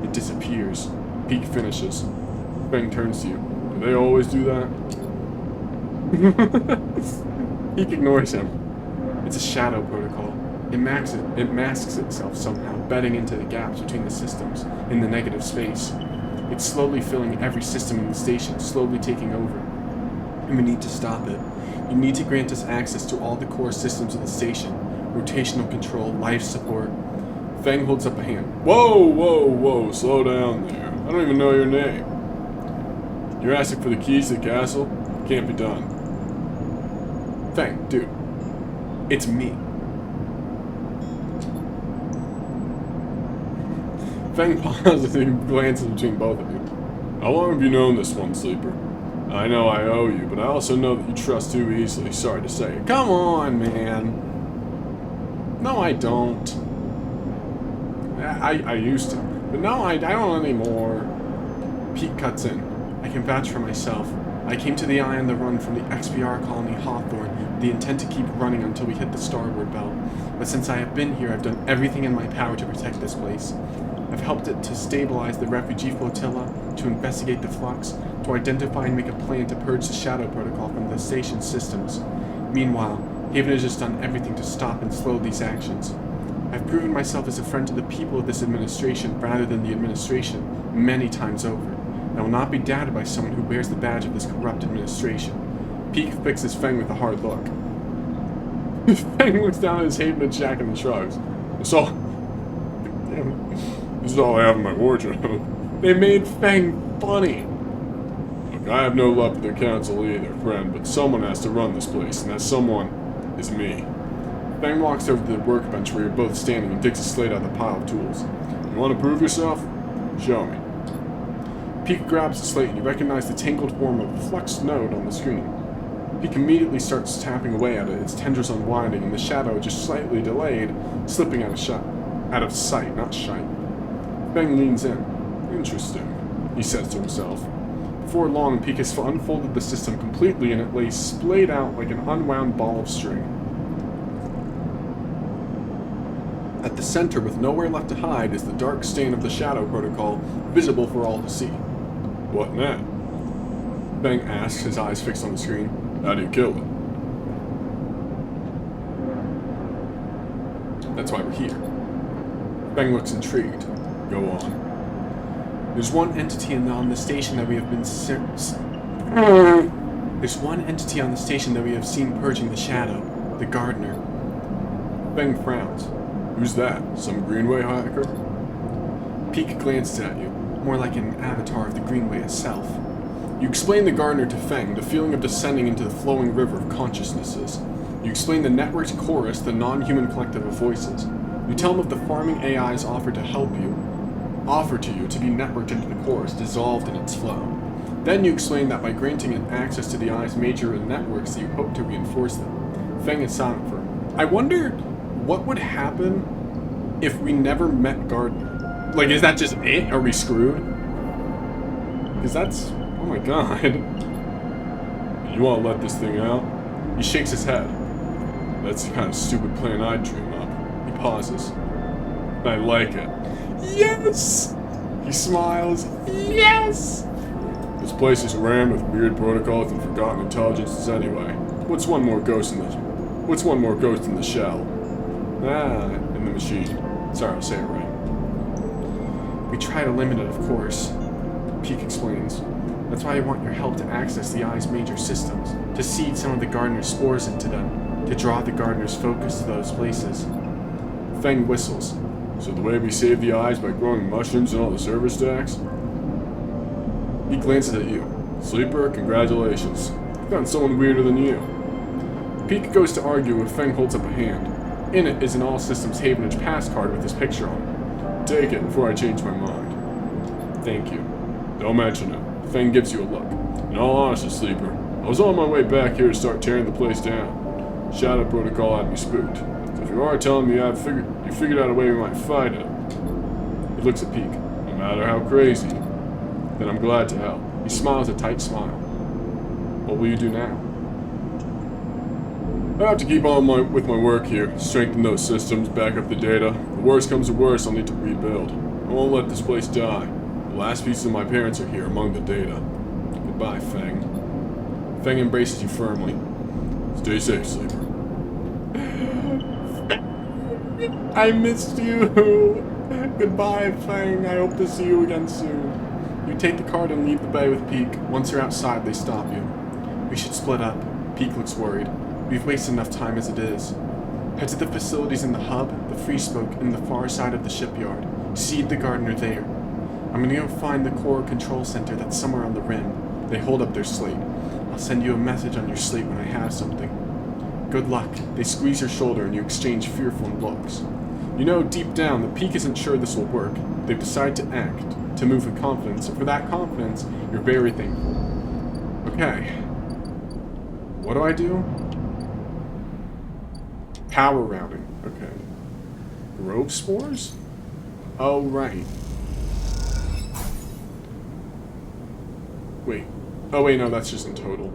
it disappears. Peek finishes. Fang turns to you. Do they always do that? Peek ignores him. It's a shadow protocol. It masks itself somehow, bedding into the gaps between the systems, in the negative space. It's slowly filling every system in the station, slowly taking over. And we need to stop it. You need to grant us access to all the core systems of the station. Rotational control, life support. Fang holds up a hand. Whoa, whoa, whoa, slow down there. I don't even know your name. You're asking for the keys to the castle? Can't be done. Fang, dude. It's me. Fang pauses and glances between both of you. How long have you known this one, Sleeper? I know I owe you, but I also know that you trust too easily, sorry to say. Come on, man. No, I don't. I used to, but no, I don't anymore. Peek cuts in. I can vouch for myself. I came to the Eye on the Run from the XPR colony Hawthorne with the intent to keep running until we hit the starboard belt. But since I have been here, I've done everything in my power to protect this place. I've helped it to stabilize the refugee flotilla, to investigate the flux, to identify and make a plan to purge the Shadow Protocol from the station's systems. Meanwhile, Haven has just done everything to stop and slow these actions. I've proven myself as a friend to the people of this administration rather than the administration many times over. I will not be doubted by someone who bears the badge of this corrupt administration. Peek fixes Fang with a hard look. Fang looks down at his Haven jacket and shrugs. This is all I have in my wardrobe. They made Fang funny. Look, I have no love for the council either, friend, but someone has to run this place, and that someone is me. Fang walks over to the workbench where you're both standing and digs a slate out of the pile of tools. You want to prove yourself? Show me. Peek grabs the slate and you recognize the tangled form of a flux node on the screen. Peek immediately starts tapping away at it, its tendrils unwinding, and the shadow, just slightly delayed, slipping out of sight, not shite. Fang leans in. Interesting, he says to himself. Before long, Peek has unfolded the system completely and it lays splayed out like an unwound ball of string. At the center, with nowhere left to hide, is the dark stain of the Shadow Protocol, visible for all to see. What now? Fang asks, his eyes fixed on the screen. How do you kill it? That's why we're here. Fang looks intrigued. Go on. There's one entity on the station that we have been There's one entity on the station that we have seen purging the shadow, the gardener. Feng frowns. Who's that? Some Greenway hacker? Peek glances at you, more like an avatar of the Greenway itself. You explain the gardener to Feng, the feeling of descending into the flowing river of consciousnesses. You explain the network's chorus, the non-human collective of voices. You tell him of the farming AI's offer to you to be networked into the chorus, dissolved in its flow. Then you explain that by granting it access to the AI's major networks, you hope to reinforce them. Feng is silent for a moment. I wonder what would happen if we never met Gardner. Like, is that just it? Are we screwed? Because that's... oh my god. You want to let this thing out? He shakes his head. That's the kind of stupid plan I'd dream up. He pauses. I like it. Yes! He smiles. Yes! This place is rammed with weird protocols and forgotten intelligences anyway. What's one more ghost in the shell? Ah, In the machine. sorry, I'll say it right. We try to limit it, of course. Peek explains. That's why I want your help to access the Eye's major systems, to seed some of the gardener's spores into them, to draw the gardener's focus to those places. Feng whistles. So the way we save the eyes by growing mushrooms in all the server stacks? He glances at you. Sleeper, congratulations. I've gotten someone weirder than you. Peek goes to argue if Feng holds up a hand. In it is an All Systems Havenage pass card with his picture on it. Take it before I change my mind. Thank you. Don't mention it. Feng gives you a look. In all honesty, Sleeper, I was on my way back here to start tearing the place down. Shadow Protocol had me spooked. So if you are telling me you figured out a way we might fight it. He looks at Peek. No matter how crazy, then I'm glad to help. He smiles a tight smile. What will you do now? I have to keep on with my work here. Strengthen those systems, back up the data. If the worst comes to worst, I'll need to rebuild. I won't let this place die. The last pieces of my parents are here among the data. Goodbye, Feng. Feng embraces you firmly. Stay safe, Sleeper. I missed you. Goodbye, Feng. I hope to see you again soon. You take the card and leave the bay with Peek. Once you're outside, they stop you. We should split up. Peek looks worried. We've wasted enough time as it is. Head to the facilities in the hub, the free spoke, and the far side of the shipyard. Seed the gardener there. I'm gonna go find the core control center that's somewhere on the rim. They hold up their slate. I'll send you a message on your slate when I have something. Good luck. They squeeze your shoulder and you exchange fearful looks. You know deep down that Peek isn't sure this will work. They've decided to act, to move with confidence, and for that confidence, you're very thankful. Okay. What do I do? Power routing. Okay. Grove spores? Oh, right. Wait. Oh, wait, no, that's just in total.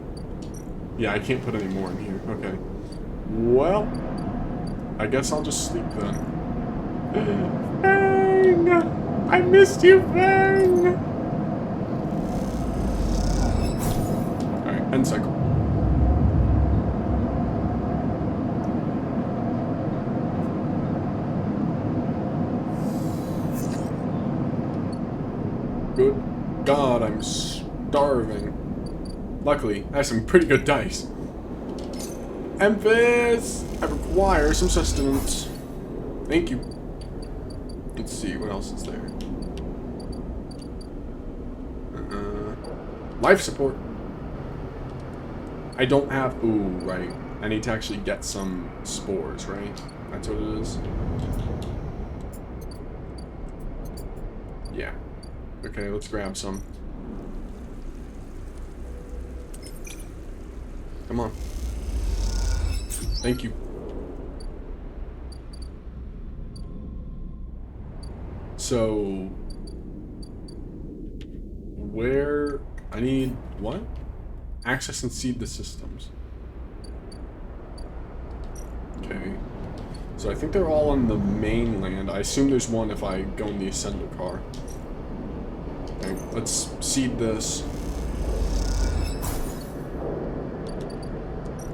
Yeah, I can't put any more in here. Okay. Well, I guess I'll just sleep then. Feng! I missed you, Feng! Alright, end cycle. Good God, I'm starving. Luckily, I have some pretty good dice. Emphas! I require some sustenance. Thank you. Let's see, what else is there? Life support. I don't have... Ooh, right. I need to actually get some spores, right? That's what it is? Yeah. Okay, let's grab some. Come on. Thank you. So... where... I need... what? Access and seed the systems. Okay. So I think they're all on the mainland. I assume there's one if I go in the Ascender car. Okay, let's seed this.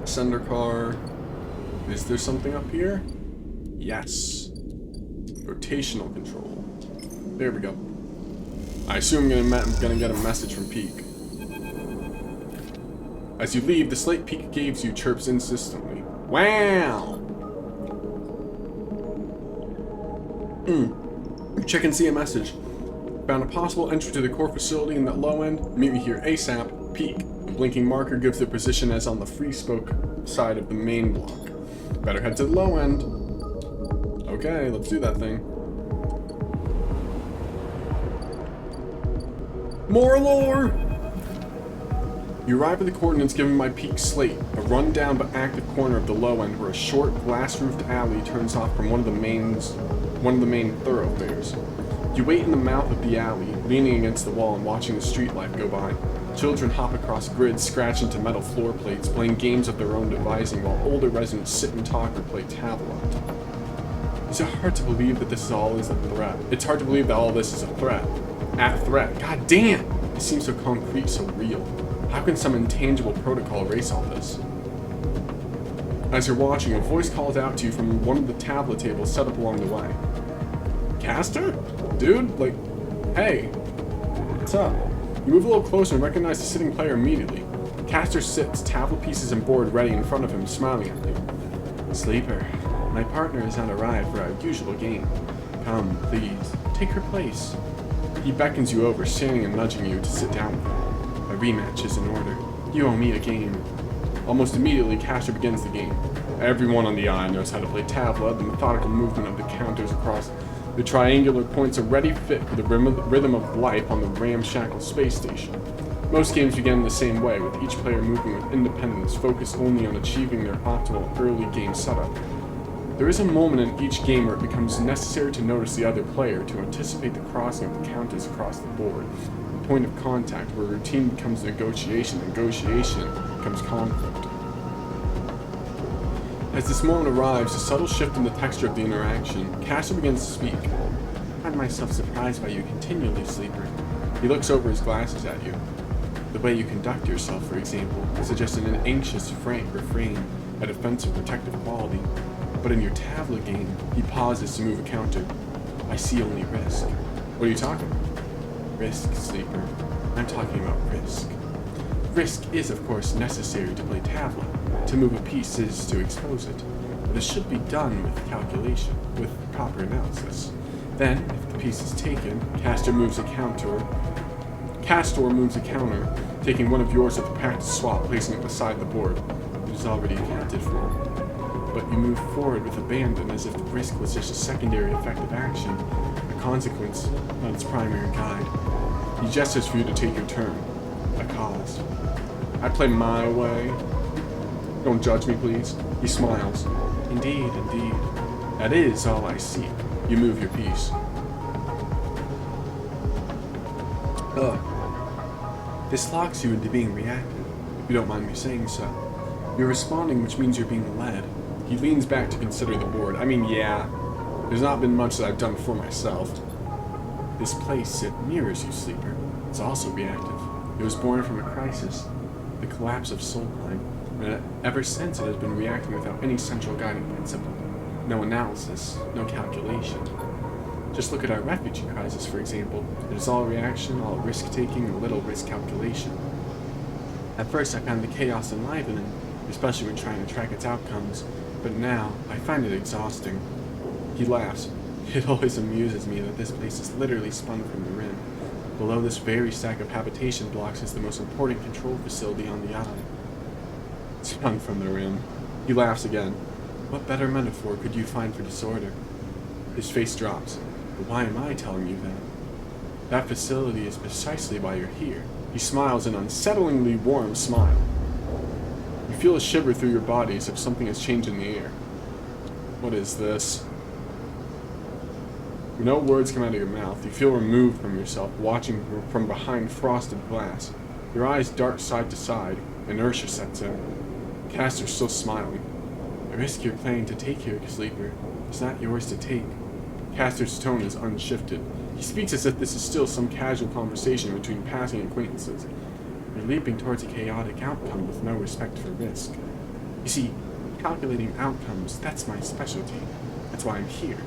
Ascender car. Is there something up here? Yes. Rotational control. There we go. I assume I'm gonna get a message from Peak. As you leave, the slate Peak gives you chirps insistently. Wow! Check and see a message. Found a possible entry to the core facility in that low end. Meet me here ASAP. Peak. The blinking marker gives their position as on the free spoke side of the main block. Better head to the low end. Okay, let's do that thing. More lore! You arrive at the coordinates given by Peak Slate, a run-down but active corner of the low end where a short, glass-roofed alley turns off from one of the main thoroughfares. You wait in the mouth of the alley, leaning against the wall and watching the street life go by. Children hop across grids, scratch into metal floor plates, playing games of their own devising, while older residents sit and talk or play Tableau. Is it hard to believe that this all is a threat? It's hard to believe that all this is a threat. At threat. God damn! It seems so concrete, so real. How can some intangible protocol erase all this? As you're watching, a voice calls out to you from one of the tablet tables set up along the way. Castor? Dude, like, hey. What's up? You move a little closer and recognize the sitting player immediately. Castor sits, tablet pieces and board ready in front of him, smiling at you. Sleeper, my partner has not arrived for our usual game. Come, please, take her place. He beckons you over, standing and nudging you to sit down with him. A rematch is in order. You owe me a game. Almost immediately, Castor begins the game. Everyone on the eye knows how to play Tabla. The methodical movement of the counters across the triangular points are ready fit for the rhythm of life on the ramshackle space station. Most games begin the same way, with each player moving with independence, focused only on achieving their optimal early game setup. There is a moment in each game where it becomes necessary to notice the other player, to anticipate the crossing of the counters across the board. The point of contact, where routine becomes negotiation, negotiation becomes conflict. As this moment arrives, a subtle shift in the texture of the interaction, Castor begins to speak. I find myself surprised by you continually, Sleeper. He looks over his glasses at you. The way you conduct yourself, for example, suggests an anxious, frank refrain, a defensive, protective quality. But in your tablet game, he pauses to move a counter. I see only risk. What are you talking about? Risk, Sleeper. I'm talking about risk. Risk is, of course, necessary to play tablet. To move a piece is to expose it. But this should be done with calculation, with proper analysis. Then, if the piece is taken, Castor moves a counter, taking one of yours at the practice swap, placing it beside the board. It is already accounted for. But you move forward with abandon as if the risk was just a secondary effective action, a consequence, not its primary guide. He gestures for you to take your turn. A cause. I play my way. Don't judge me, please. He smiles. Indeed, indeed. That is all I seek. You move your piece. This locks you into being reactive, if you don't mind me saying so. You're responding, which means you're being led. He leans back to consider the board. I mean, yeah. There's not been much that I've done for myself. This place, it mirrors you, Sleeper. It's also reactive. It was born from a crisis, the collapse of Solheim, and ever since it has been reacting without any central guiding principle. No analysis, no calculation. Just look at our refugee crisis, for example. It is all reaction, all risk-taking, and little risk calculation. At first I found the chaos enlivening, especially when trying to track its outcomes, but now I find it exhausting. He laughs. It always amuses me that this place is literally spun from the rim. Below this very stack of habitation blocks is the most important control facility on the island. Spun from the rim. He laughs again. What better metaphor could you find for disorder? His face drops. But why am I telling you that? That facility is precisely why you're here. He smiles an unsettlingly warm smile. You feel a shiver through your body as if something has changed in the air. What is this? No words come out of your mouth. You feel removed from yourself, watching from behind frosted glass. Your eyes dart side to side. Inertia sets in. Castor's still smiling. The risk you're planning to take here, Sleeper, is not yours to take. Castor's tone is unshifted. He speaks as if this is still some casual conversation between passing acquaintances. You're leaping towards a chaotic outcome with no respect for risk. You see, calculating outcomes, that's my specialty. That's why I'm here.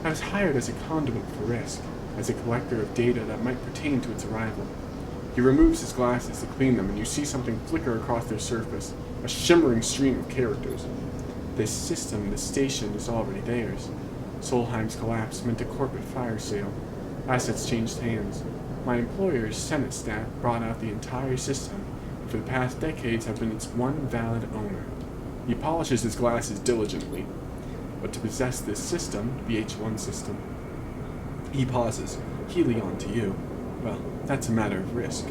I was hired as a conduit for risk, as a collector of data that might pertain to its arrival. He removes his glasses to clean them, and you see something flicker across their surface, a shimmering stream of characters. This system, this station, is already theirs. Solheim's collapse meant a corporate fire sale. Assets changed hands. My employer, Senetstat, brought out the entire system, and for the past decades have been its one valid owner. He polishes his glasses diligently. But to possess this system, the H1 system, he pauses. Helion to you. Well, that's a matter of risk.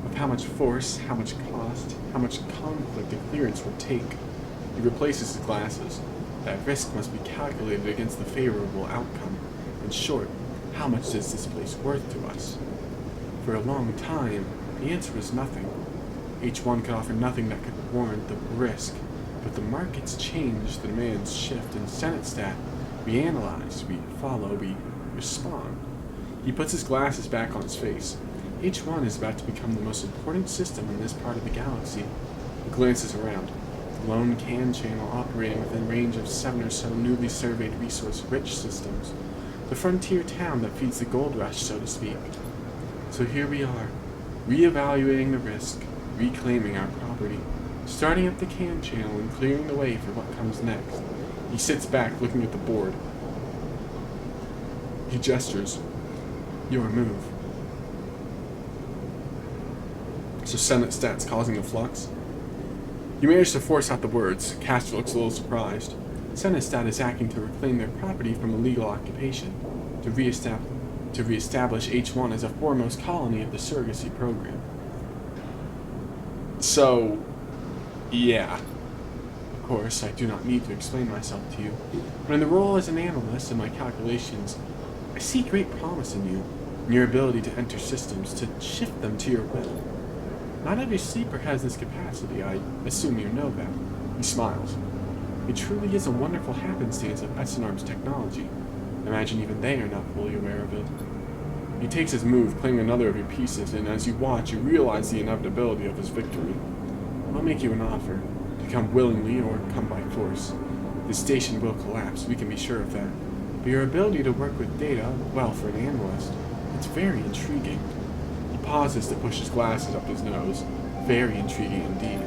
Of how much force, how much cost, how much conflict a clearance will take. He replaces his glasses. That risk must be calculated against the favorable outcome. In short, how much is this place worth to us? For a long time, the answer was nothing. H1 could offer nothing that could warrant the risk. But the markets change, the demands shift, and Senetstat, we analyze, we follow, we respond. He puts his glasses back on his face. H1 is about to become the most important system in this part of the galaxy. He glances around. The lone can channel operating within range of 7 or so newly surveyed resource-rich systems. The frontier town that feeds the gold rush, so to speak. So here we are, reevaluating the risk, reclaiming our property, starting up the can channel and clearing the way for what comes next. He sits back, looking at the board. He gestures. Your move. So Senetstat's causing the flux? You manage to force out the words. Castor looks a little surprised. Senetstat is acting to reclaim their property from illegal occupation, to reestablish H1 as a foremost colony of the surrogacy program. So, yeah. Of course, I do not need to explain myself to you, but in the role as an analyst in my calculations, I see great promise in you, in your ability to enter systems, to shift them to your will. Not every sleeper has this capacity, I assume you know that. He smiles. It truly is a wonderful happenstance of Essenarb's technology. Imagine even they are not fully aware of it. He takes his move, claiming another of your pieces, and as you watch, you realize the inevitability of his victory. I'll make you an offer, to come willingly or come by force. The station will collapse, we can be sure of that. But your ability to work with data, well, for an analyst, it's very intriguing. He pauses to push his glasses up his nose. Very intriguing indeed.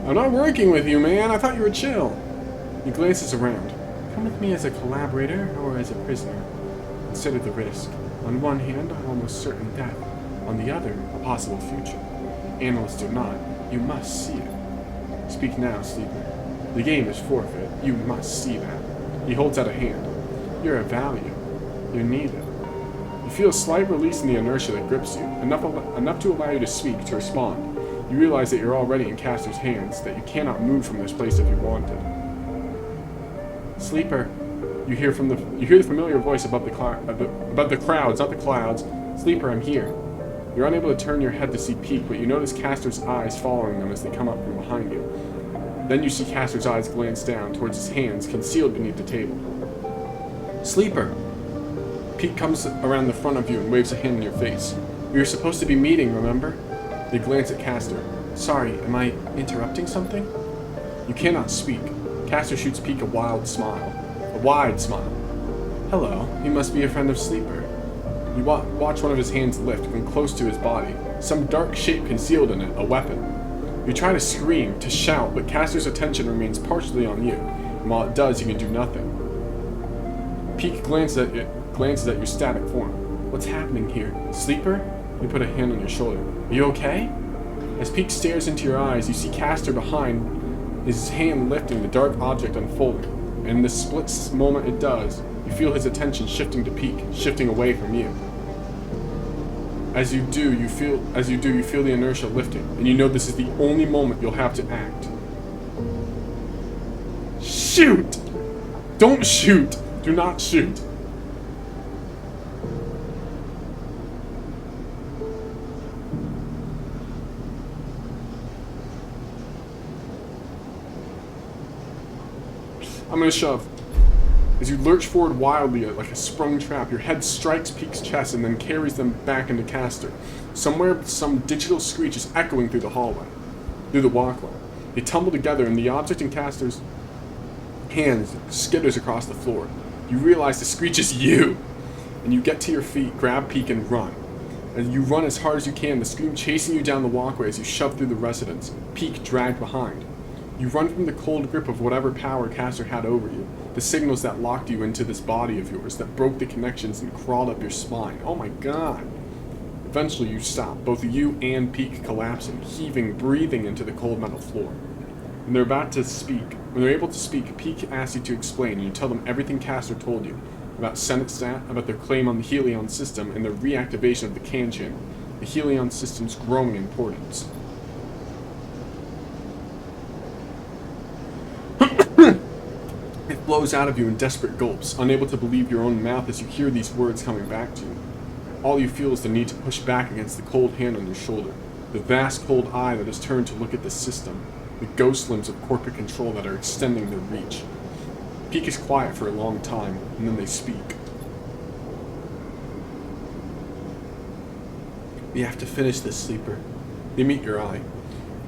I'm not working with you, man. I thought you were chill. He glances around. Come with me as a collaborator or as a prisoner. Consider the risk. On one hand, almost certain death. On the other, a possible future. Analysts do not. You must see it. Speak now, sleeper. The game is forfeit. You must see that. He holds out a hand. You're of value. You're needed. You feel a slight release in the inertia that grips you, enough to allow you to speak, to respond. You realize that you're already in Castor's hands, that you cannot move from this place if you wanted. Sleeper, you hear the familiar voice above the crowds, not the clouds. Sleeper, I'm here. You're unable to turn your head to see Peak, but you notice Castor's eyes following them as they come up from behind you. Then you see Castor's eyes glance down towards his hands concealed beneath the table. Sleeper! Pete comes around the front of you and waves a hand in your face. We were supposed to be meeting, remember? They glance at Castor. Sorry, am I interrupting something? You cannot speak. Castor shoots Peak a wide smile. Hello, you must be a friend of Sleeper. You watch one of his hands lift, come close to his body. Some dark shape concealed in it, a weapon. You try to scream, to shout, but Castor's attention remains partially on you, and while it does, you can do nothing. Peak glances at your static form. What's happening here? Sleeper? You put a hand on your shoulder. Are you okay? As Peak stares into your eyes, you see Castor behind, his hand lifting the dark object unfolding. And in the split moment it does, you feel his attention shifting to Peak, shifting away from you. As you do, you feel the inertia lifting, and you know this is the only moment you'll have to act. Shoot! Don't shoot! Do not shoot! I'm gonna shove. As you lurch forward wildly like a sprung trap, your head strikes Peak's chest and then carries them back into Castor. Somewhere, some digital screech is echoing through the walkway. They tumble together and the object in Castor's hands skitters across the floor. You realize the screech is you. and you get to your feet, grab Peek, and run. And you run as hard as you can, the Scream chasing you down the walkway as you shove through the residence, Peek dragged behind. You run from the cold grip of whatever power Castor had over you, the signals that locked you into this body of yours, that broke the connections and crawled up your spine. Oh my god. Eventually you stop, both you and Peek collapsing, heaving, breathing into the cold metal floor. When they're about to speak, when they're able to speak, Peek asks you to explain, and you tell them everything Castor told you, about Senate-Stat, about their claim on the Helion system, and the reactivation of the Can channel, the Helion system's growing importance. It blows out of you in desperate gulps, unable to believe your own mouth as you hear these words coming back to you. All you feel is the need to push back against the cold hand on your shoulder, the vast cold eye that has turned to look at the system, the ghost limbs of corporate control that are extending their reach. Peek is quiet for a long time, and then they speak. We have to finish this, Sleeper. They meet your eye.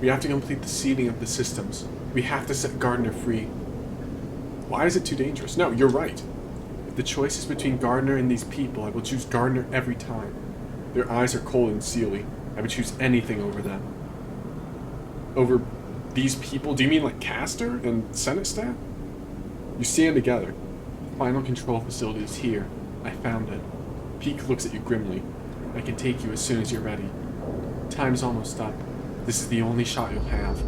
We have to complete the seeding of the systems. We have to set Gardner free. Why is it too dangerous? No, you're right. If the choice is between Gardner and these people, I will choose Gardner every time. Their eyes are cold and steely. I would choose anything over them. Over these people? Do you mean like Castor and Senate-Stat? You stand together. Final control facility is here. I found it. Peek looks at you grimly. I can take you as soon as you're ready. Time's almost up. This is the only shot you'll have.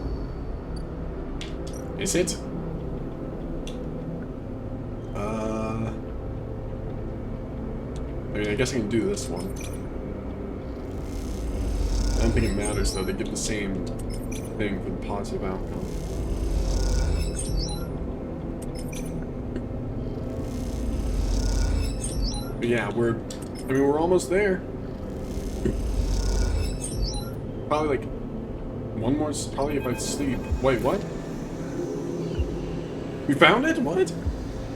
Is it? I mean, I guess I can do this one. I don't think it matters, though. They give the same thing for the positive outcome. But yeah, we're almost there. Probably like one more, probably if I sleep. Wait, what? We found it? What?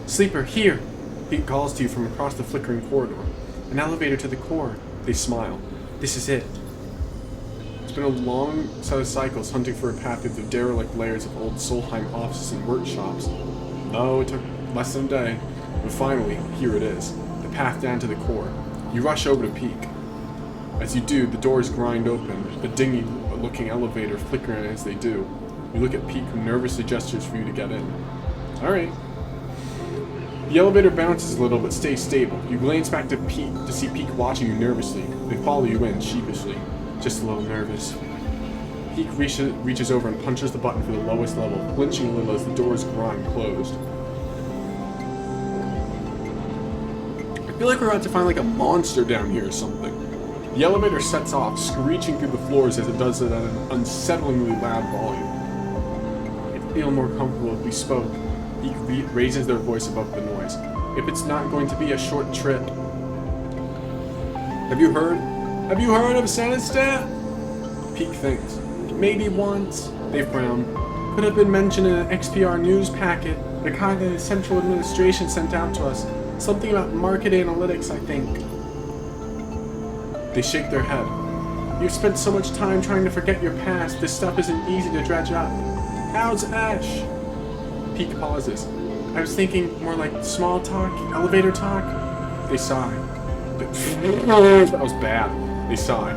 Sleeper, here! Peek calls to you from across the flickering corridor. An elevator to the core. They smile. This is it. It's been a long set of cycles hunting for a path through the derelict layers of old Solheim offices and workshops. Oh, it took less than a day. But finally, here it is. The path down to the core. You rush over to Peek. As you do, the doors grind open, the dingy-looking elevator flickering as they do. You look at Peek, who nervously gestures for you to get in. Alright. The elevator bounces a little but stays stable. You glance back to Peek to see Peek watching you nervously. They follow you in sheepishly, just a little nervous. Peek reaches over and punches the button for the lowest level, flinching a little as the doors grind closed. I feel like we're about to find like a monster down here or something. The elevator sets off, screeching through the floors as it does it at an unsettlingly loud volume. I'd feel more comfortable if we spoke. Peek raises their voice above the noise. If it's not going to be a short trip. Have you heard? Have you heard of Senate-Stat? Peek thinks. Maybe once. They frown. Could have been mentioned in an XPR news packet, the kind that the central administration sent out to us. Something about market analytics, I think. They shake their head. You've spent so much time trying to forget your past, this stuff isn't easy to dredge up. How's Ash? Peek pauses. I was thinking more like small talk, elevator talk. They sigh. That was bad. They sigh.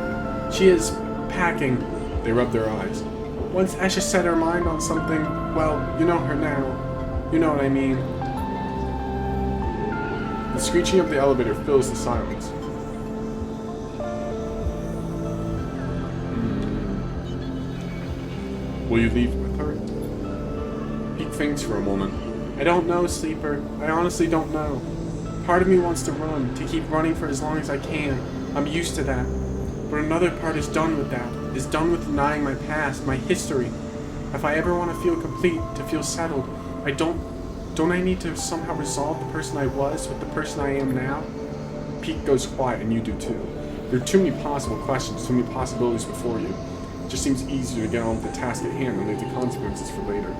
She is packing. They rub their eyes. Once Ash has set her mind on something, well, you know her now. You know what I mean. The screeching of the elevator fills the silence. Will you leave with her? Peek thinks for a moment. I don't know, Sleeper. I honestly don't know. Part of me wants to run, to keep running for as long as I can. I'm used to that. But another part is done with that. Is done with denying my past, my history. If I ever want to feel complete, to feel settled, don't I need to somehow resolve the person I was with the person I am now? Peek goes quiet, and you do too. There are too many possible questions, too many possibilities before you. It just seems easier to get on with the task at hand and leave the consequences for later.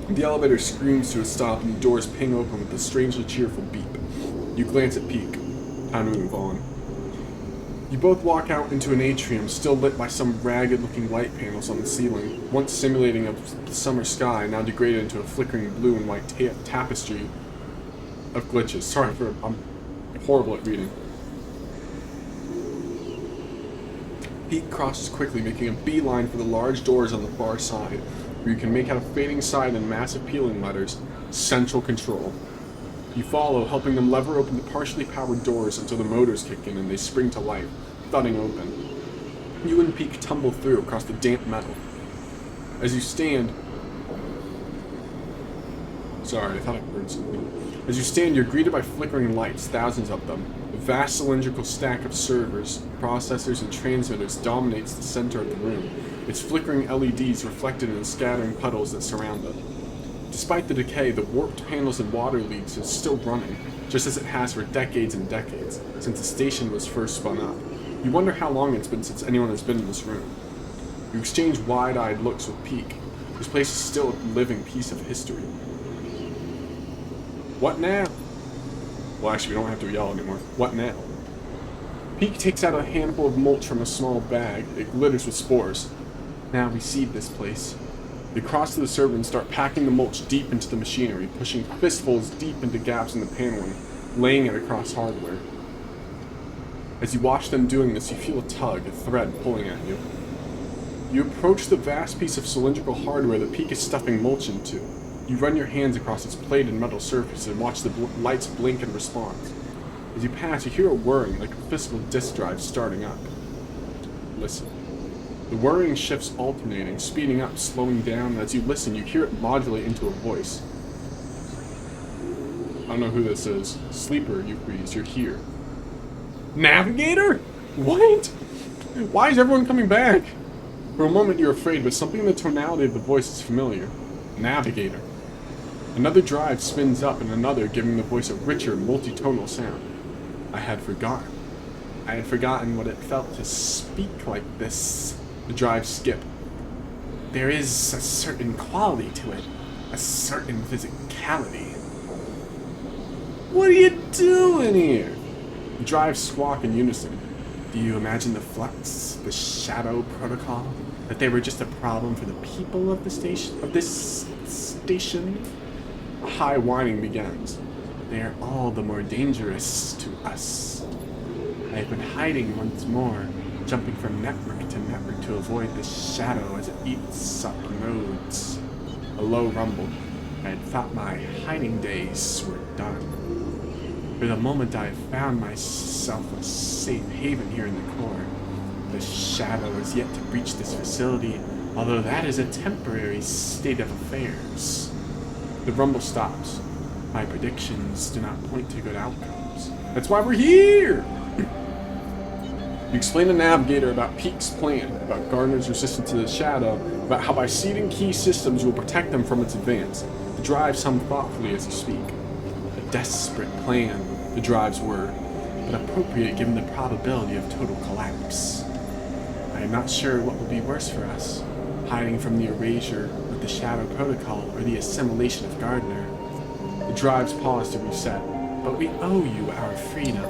The elevator screams to a stop and the doors ping open with a strangely cheerful beep. You glance at Peek. Time to move on. You both walk out into an atrium still lit by some ragged-looking light panels on the ceiling, once simulating a summer sky, now degraded into a flickering blue and white tapestry of glitches. Sorry for... I'm horrible at reading. Pete crosses quickly, making a beeline for the large doors on the far side, where you can make out a fading sign in massive peeling letters, Central Control. You follow, helping them lever open the partially powered doors until the motors kick in and they spring to life, thudding open. You and Pete tumble through across the damp metal. As you stand... Sorry, I thought I heard something. As you stand, you're greeted by flickering lights, thousands of them. A vast cylindrical stack of servers, processors, and transmitters dominates the center of the room, its flickering LEDs reflected in the scattering puddles that surround it. Despite the decay, the warped panels and water leaks is still running, just as it has for decades and decades, since the station was first spun up. You wonder how long it's been since anyone has been in this room. You exchange wide-eyed looks with Peak. This place is still a living piece of history. What now? Well, actually, we don't have to yell anymore. What now? Peak takes out a handful of mulch from a small bag. It glitters with spores. Now we seed this place. They cross to the server and start packing the mulch deep into the machinery, pushing fistfuls deep into gaps in the paneling, laying it across hardware. As you watch them doing this, you feel a tug, a thread pulling at you. You approach the vast piece of cylindrical hardware that Peak is stuffing mulch into. You run your hands across its plated metal surface and watch the lights blink in response. As you pass, you hear a whirring like a physical disk drive starting up. Listen. The whirring shifts alternating, speeding up, slowing down, and as you listen, you hear it modulate into a voice. I don't know who this is. Sleeper, you please, you're here. Navigator? What? Why is everyone coming back? For a moment you're afraid, but something in the tonality of the voice is familiar. Navigator. Another drive spins up and another, giving the voice a richer, multitonal sound. I had forgotten. I had forgotten what it felt to speak like this. The drive skip. There is a certain quality to it. A certain physicality. What are you doing here? The drives squawk in unison. Do you imagine the flux, the shadow protocol? That they were just a problem for the people of the station, of this station? A high whining begins. They are all the more dangerous to us. I have been hiding once more, jumping from network to avoid the shadow as it eats up nodes. A low rumble. I had thought my hiding days were done. For the moment I found myself a safe haven here in the core. The shadow is yet to breach this facility, although that is a temporary state of affairs. The rumble stops. My predictions do not point to good outcomes. That's why we're here! You explain to Navigator about Peak's plan, about Gardner's resistance to the shadow, about how by seeding key systems you will protect them from its advance. The drives hum thoughtfully as you speak. A desperate plan, the drive's word, but appropriate given the probability of total collapse. I am not sure what will be worse for us, hiding from the erasure of the Shadow Protocol or the assimilation of Gardner. The drives pause to reset, but we owe you our freedom.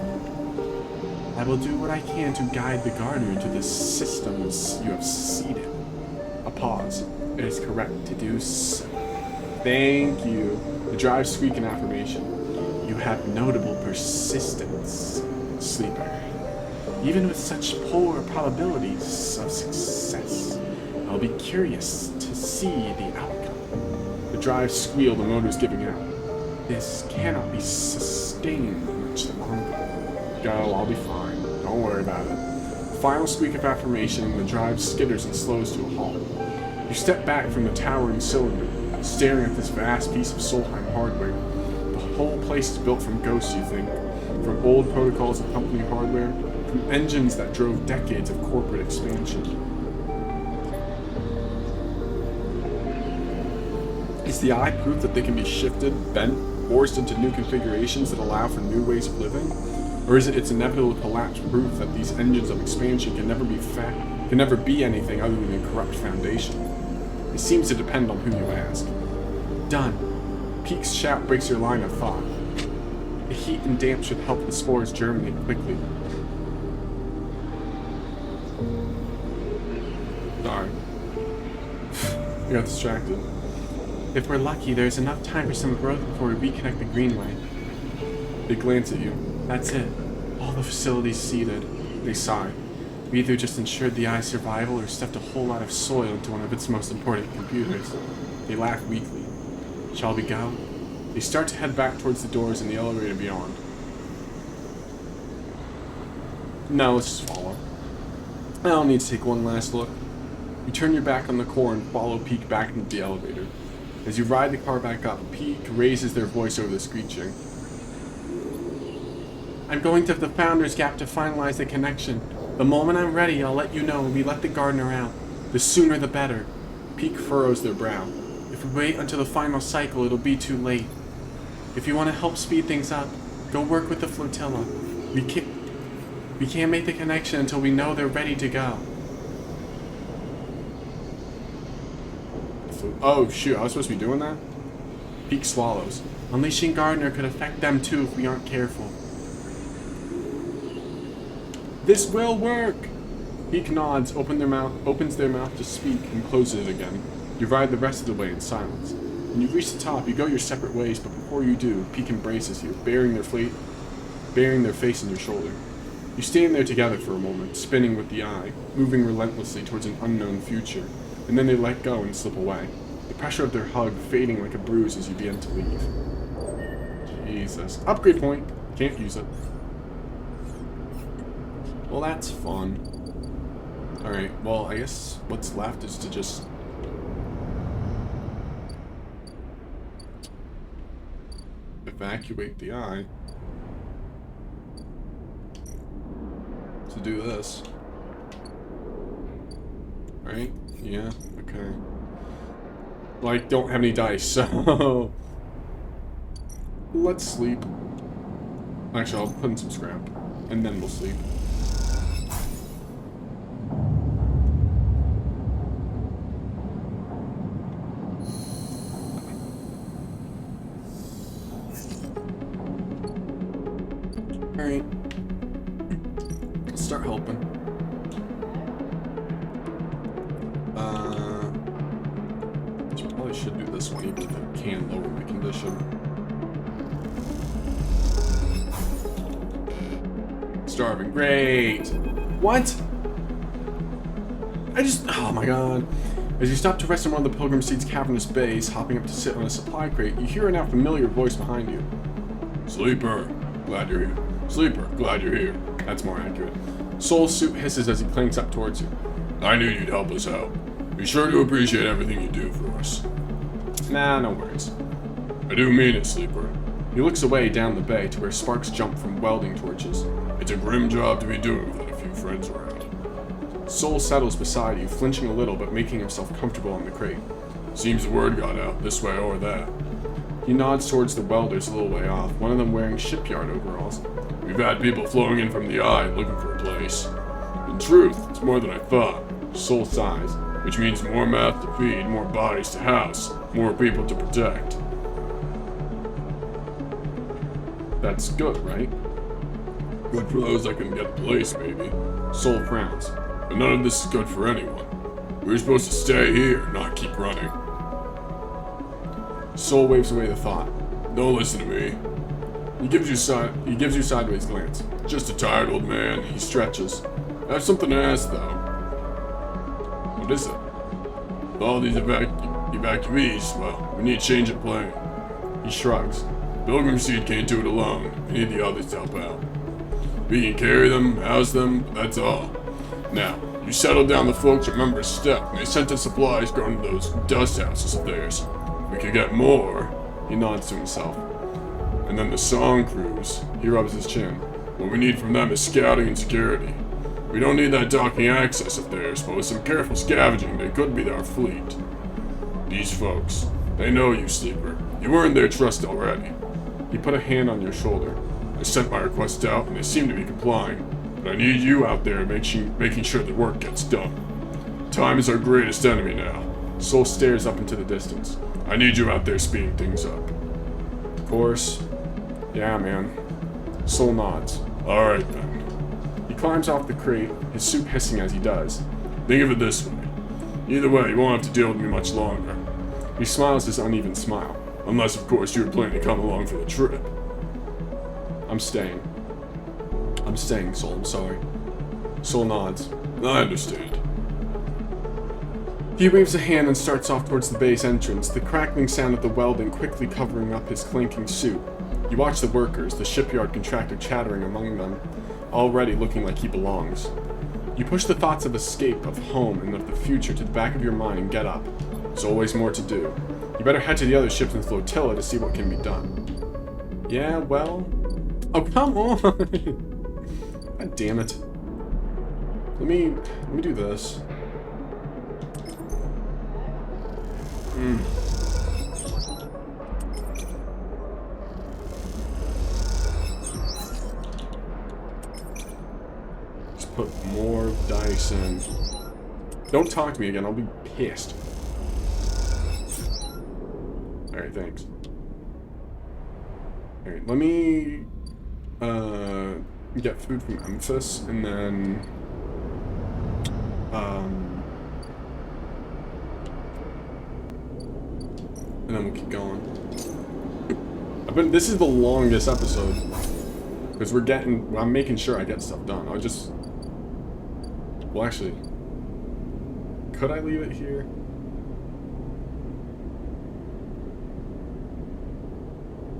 I will do what I can to guide the Gardner into the systems you have seeded. A pause. It is correct to do so. Thank you. The drives squeak in affirmation. You have notable persistence, Sleeper. Even with such poor probabilities of success, I'll be curious to see the outcome. The drives squeal, the motors giving out. This cannot be sustained much longer. Go, I'll be fine. Don't worry about it. Final squeak of affirmation, and the drive skitters and slows to a halt. You step back from the towering cylinder, staring at this vast piece of Solheim hardware. The whole place is built from ghosts, you think, from old protocols of company hardware, from engines that drove decades of corporate expansion. Is the eye proof that they can be shifted, bent, forced into new configurations that allow for new ways of living? Or is it its inevitable collapse proof that these engines of expansion can never be anything other than a corrupt foundation? It seems to depend on who you ask. Done. Peak's shout breaks your line of thought. The heat and damp should help the spores germinate quickly. Sorry. I got distracted. If we're lucky, there's enough time for some growth before we reconnect the Greenway. They glance at you. That's it. All the facilities seeded. They sigh. We either just ensured the eye's survival or stuffed a whole lot of soil into one of its most important computers. They laugh weakly. Shall we go? They start to head back towards the doors in the elevator beyond. No, let's just follow. I don't need to take one last look. You turn your back on the core and follow Peak back into the elevator. As you ride the car back up, Peak raises their voice over the screeching. I'm going to the Founder's Gap to finalize the connection. The moment I'm ready, I'll let you know when we let the gardener out. The sooner the better. Peak furrows their brow. If we wait until the final cycle, it'll be too late. If you want to help speed things up, go work with the flotilla. We can't make the connection until we know they're ready to go. Oh shoot, I was supposed to be doing that? Peak swallows. Unleashing Gardner could affect them too if we aren't careful. This will work! Peak nods, opens their mouth to speak, and closes it again. You ride the rest of the way in silence. When you reach the top, you go your separate ways, but before you do, Peak embraces you, burying their face in your shoulder. You stand there together for a moment, spinning with the eye, moving relentlessly towards an unknown future, and then they let go and slip away, the pressure of their hug fading like a bruise as you begin to leave. Jesus. Upgrade point! Can't use it. Well, that's fun. Alright, well, I guess what's left is to just... evacuate the eye. To do this. Right? Yeah, okay. Like, don't have any dice, so... Let's sleep. Actually, I'll put in some scrap. And then we'll sleep. Alright. Let's start helping. Probably should do this one, even if I can lower my condition. Starving. Great! What? Oh my god. As you stop to rest in one of the Pilgrim Seed's cavernous bays, hopping up to sit on a supply crate, you hear a now familiar voice behind you. Sleeper, glad you're here. Sleeper, glad you're here. That's more accurate. Soul's suit hisses as he clanks up towards you. I knew you'd help us out. Be sure to appreciate everything you do for us. Nah, no worries. I do mean it, Sleeper. He looks away down the bay to where sparks jump from welding torches. It's a grim job to be doing without a few friends around. Soul settles beside you, flinching a little but making himself comfortable on the crate. Seems the word got out, this way or that. He nods towards the welders a little way off, one of them wearing shipyard overalls. We've had people flowing in from the eye looking for a place. In truth, it's more than I thought. Soul sighs. Which means more meth to feed, more bodies to house, more people to protect. That's good, right? Good for those that can get a place, maybe. Soul frowns. But none of this is good for anyone. We're supposed to stay here, not keep running. Soul waves away the thought. Don't listen to me. He gives you sideways glance. Just a tired old man. He stretches. I have something to ask, though. What is it? With all these evacuees, well, we need change of plan. He shrugs. Pilgrim Seed can't do it alone. We need the others to help out. We can carry them, house them, but that's all. Now, you settled down the folks at Member's Step, and they sent us supplies going to those dust houses of theirs. If we could get more. He nods to himself. And then the song crews. He rubs his chin. What we need from them is scouting and security. We don't need that docking access of theirs, but with some careful scavenging, they could be our fleet. These folks, they know you, Sleeper. You earned their trust already. He put a hand on your shoulder. I sent my request out, and they seem to be complying. But I need you out there making sure the work gets done. Time is our greatest enemy now. Soul stares up into the distance. I need you out there speeding things up. Of course. Yeah, man. Soul nods. Alright then. He climbs off the crate, his suit hissing as he does. Think of it this way. Either way, you won't have to deal with me much longer. He smiles his uneven smile. Unless, of course, you were planning to come along for the trip. I'm staying. I'm staying, Soul. I'm sorry. Soul nods. I understand. He waves a hand and starts off towards the base entrance, the crackling sound of the welding quickly covering up his clinking suit. You watch the workers, the shipyard contractor chattering among them, already looking like he belongs. You push the thoughts of escape, of home, and of the future to the back of your mind and get up. There's always more to do. You better head to the other ships in the flotilla to see what can be done. Yeah, well... Oh, come on! God damn it. Let me do this. Just put more dice in. Don't talk to me again, I'll be pissed. Alright, thanks. Alright, let me get food from Memphis and then we'll keep going. This is the longest episode. Because I'm making sure I get stuff done. Well, actually, could I leave it here?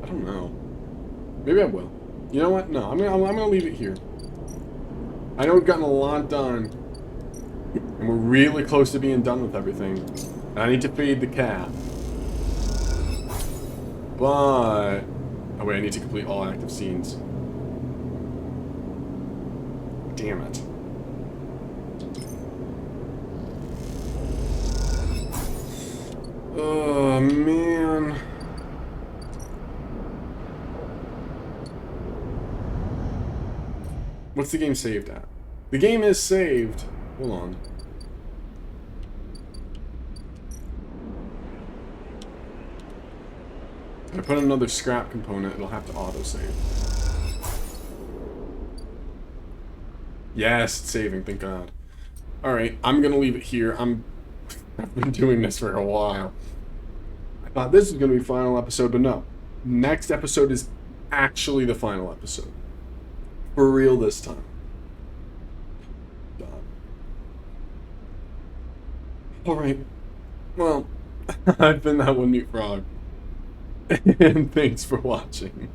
I don't know. Maybe I will. You know what? No, I'm gonna leave it here. I know we've gotten a lot done. And we're really close to being done with everything. And I need to feed the cat. But... Oh wait, I need to complete all active scenes. Damn it. Oh, man. What's the game saved at? The game is saved. Hold on. If I put another scrap component, it'll have to autosave. Yes, it's saving, thank God. Alright, I'm gonna leave it here. I've been doing this for a while. I thought this was gonna be the final episode, but no. Next episode is actually the final episode. For real this time. God. Alright. Well, I've been that one mute frog. And thanks for watching.